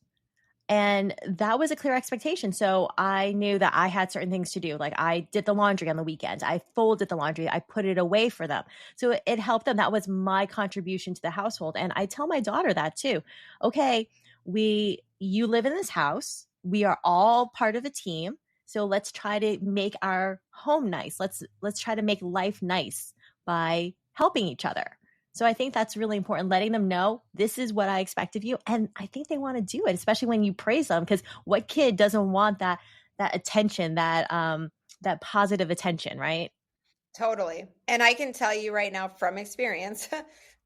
And that was a clear expectation. So I knew that I had certain things to do. Like I did the laundry on the weekends. I folded the laundry. I put it away for them. So it helped them. That was my contribution to the household. And I tell my daughter that too. Okay, you live in this house. We are all part of a team. So let's try to make our home nice. Let's try to make life nice by helping each other. So I think that's really important, letting them know this is what I expect of you. And I think they want to do it, especially when you praise them, because what kid doesn't want that attention, that positive attention, right? Totally. And I can tell you right now from experience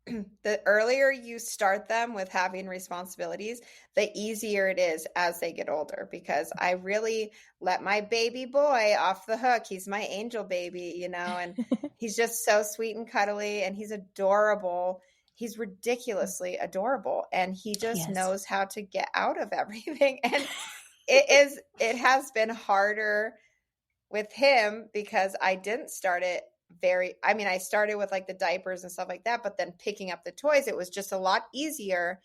the earlier you start them with having responsibilities, the easier it is as they get older. Because I really let my baby boy off the hook. He's my angel baby, and he's just so sweet and cuddly, and he's adorable. He's ridiculously adorable, and he just Yes. knows how to get out of everything. And it has been harder with him because I didn't start it I started with like the diapers and stuff like that, but then picking up the toys, it was just a lot easier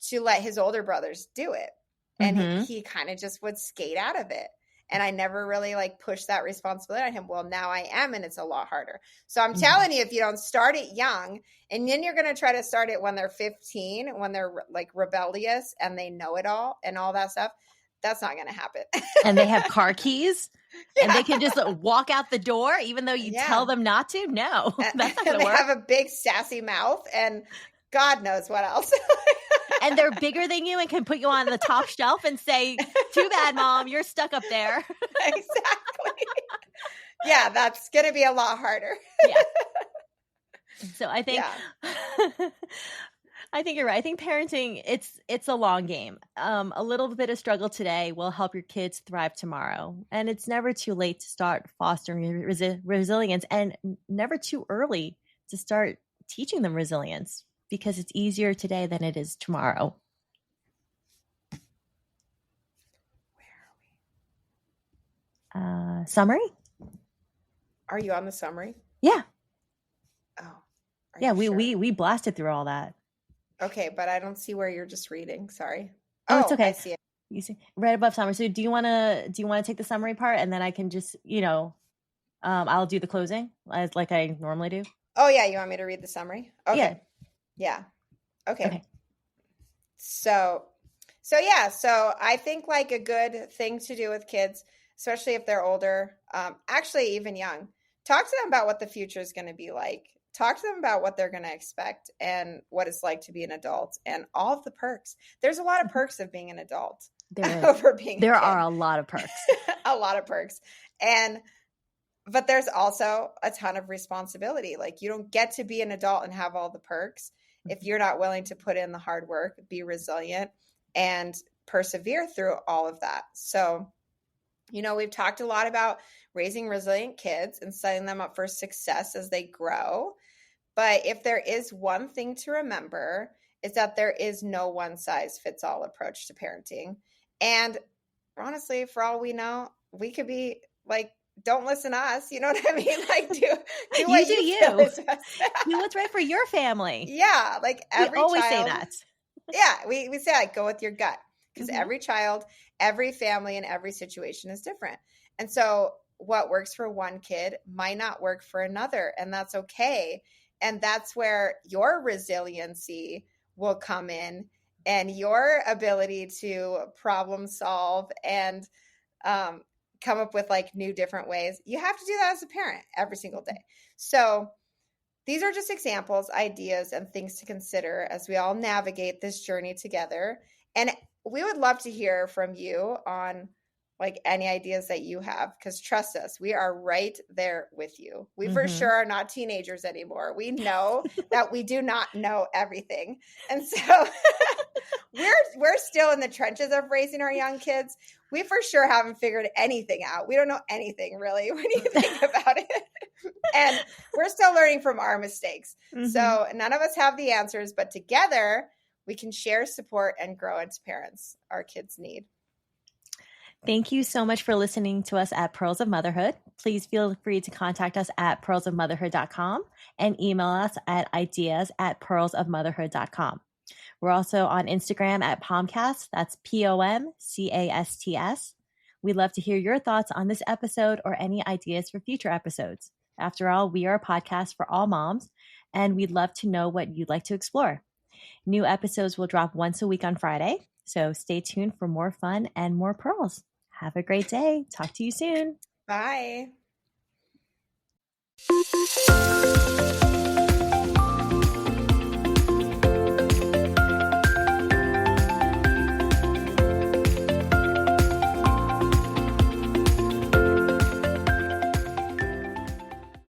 to let his older brothers do it. And he kind of just would skate out of it. And I never really like pushed that responsibility on him. Well, now I am, and it's a lot harder. So I'm telling you, if you don't start it young, and then you're going to try to start it when they're 15, when they're like rebellious and they know it all and all that stuff, that's not going to happen. And they have car keys. Yeah. And they can just walk out the door even though you tell them not to? No, that's not going to work. They have a big sassy mouth and God knows what else. And they're bigger than you and can put you on the top shelf and say, too bad, Mom, you're stuck up there. Exactly. Yeah, that's going to be a lot harder. Yeah. So I think... Yeah. I think you're right. I think parenting, it's a long game. A little bit of struggle today will help your kids thrive tomorrow. And it's never too late to start fostering resilience, and never too early to start teaching them resilience, because it's easier today than it is tomorrow. Where are we? Summary? Are you on the summary? Yeah. Oh. Yeah, we blasted through all that. Okay, but I don't see where you're just reading. Sorry. Oh, it's okay. I see it. You see right above summary. So do you want to take the summary part, and then I can just, I'll do the closing like I normally do? Oh yeah, you want me to read the summary? Okay. Yeah. Okay. So I think like a good thing to do with kids, especially if they're older, actually even young, talk to them about what the future is going to be like. Talk to them about what they're going to expect and what it's like to be an adult and all of the perks. There's a lot of perks of being an adult over being a kid. There are a lot of perks. A lot of perks. But there's also a ton of responsibility. Like, you don't get to be an adult and have all the perks if you're not willing to put in the hard work, be resilient, and persevere through all of that. So, we've talked a lot about raising resilient kids and setting them up for success as they grow. But if there is one thing to remember, is that there is no one size fits all approach to parenting. And honestly, for all we know, we could be like, don't listen to us. You know what I mean? Like, do what you feel is best. Do what's right for your family. Yeah. Like every always child, say that. Yeah. We say like, go with your gut, because every child, every family, and every situation is different. And so what works for one kid might not work for another, and that's okay. And that's where your resiliency will come in, and your ability to problem solve and come up with like new different ways. You have to do that as a parent every single day. So these are just examples, ideas, and things to consider as we all navigate this journey together. And we would love to hear from you on like any ideas that you have, because trust us, we are right there with you. We for sure are not teenagers anymore. We know that we do not know everything. And so we're still in the trenches of raising our young kids. We for sure haven't figured anything out. We don't know anything really when you think about it. And we're still learning from our mistakes. So none of us have the answers, but together we can share, support, and grow into parents our kids need. Thank you so much for listening to us at Pearls of Motherhood. Please feel free to contact us at pearlsofmotherhood.com and email us at ideas@pearlsofmotherhood.com. We're also on Instagram at Pomcast. That's POMCASTS. We'd love to hear your thoughts on this episode or any ideas for future episodes. After all, we are a podcast for all moms, and we'd love to know what you'd like to explore. New episodes will drop once a week on Friday, so stay tuned for more fun and more pearls. Have a great day. Talk to you soon. Bye.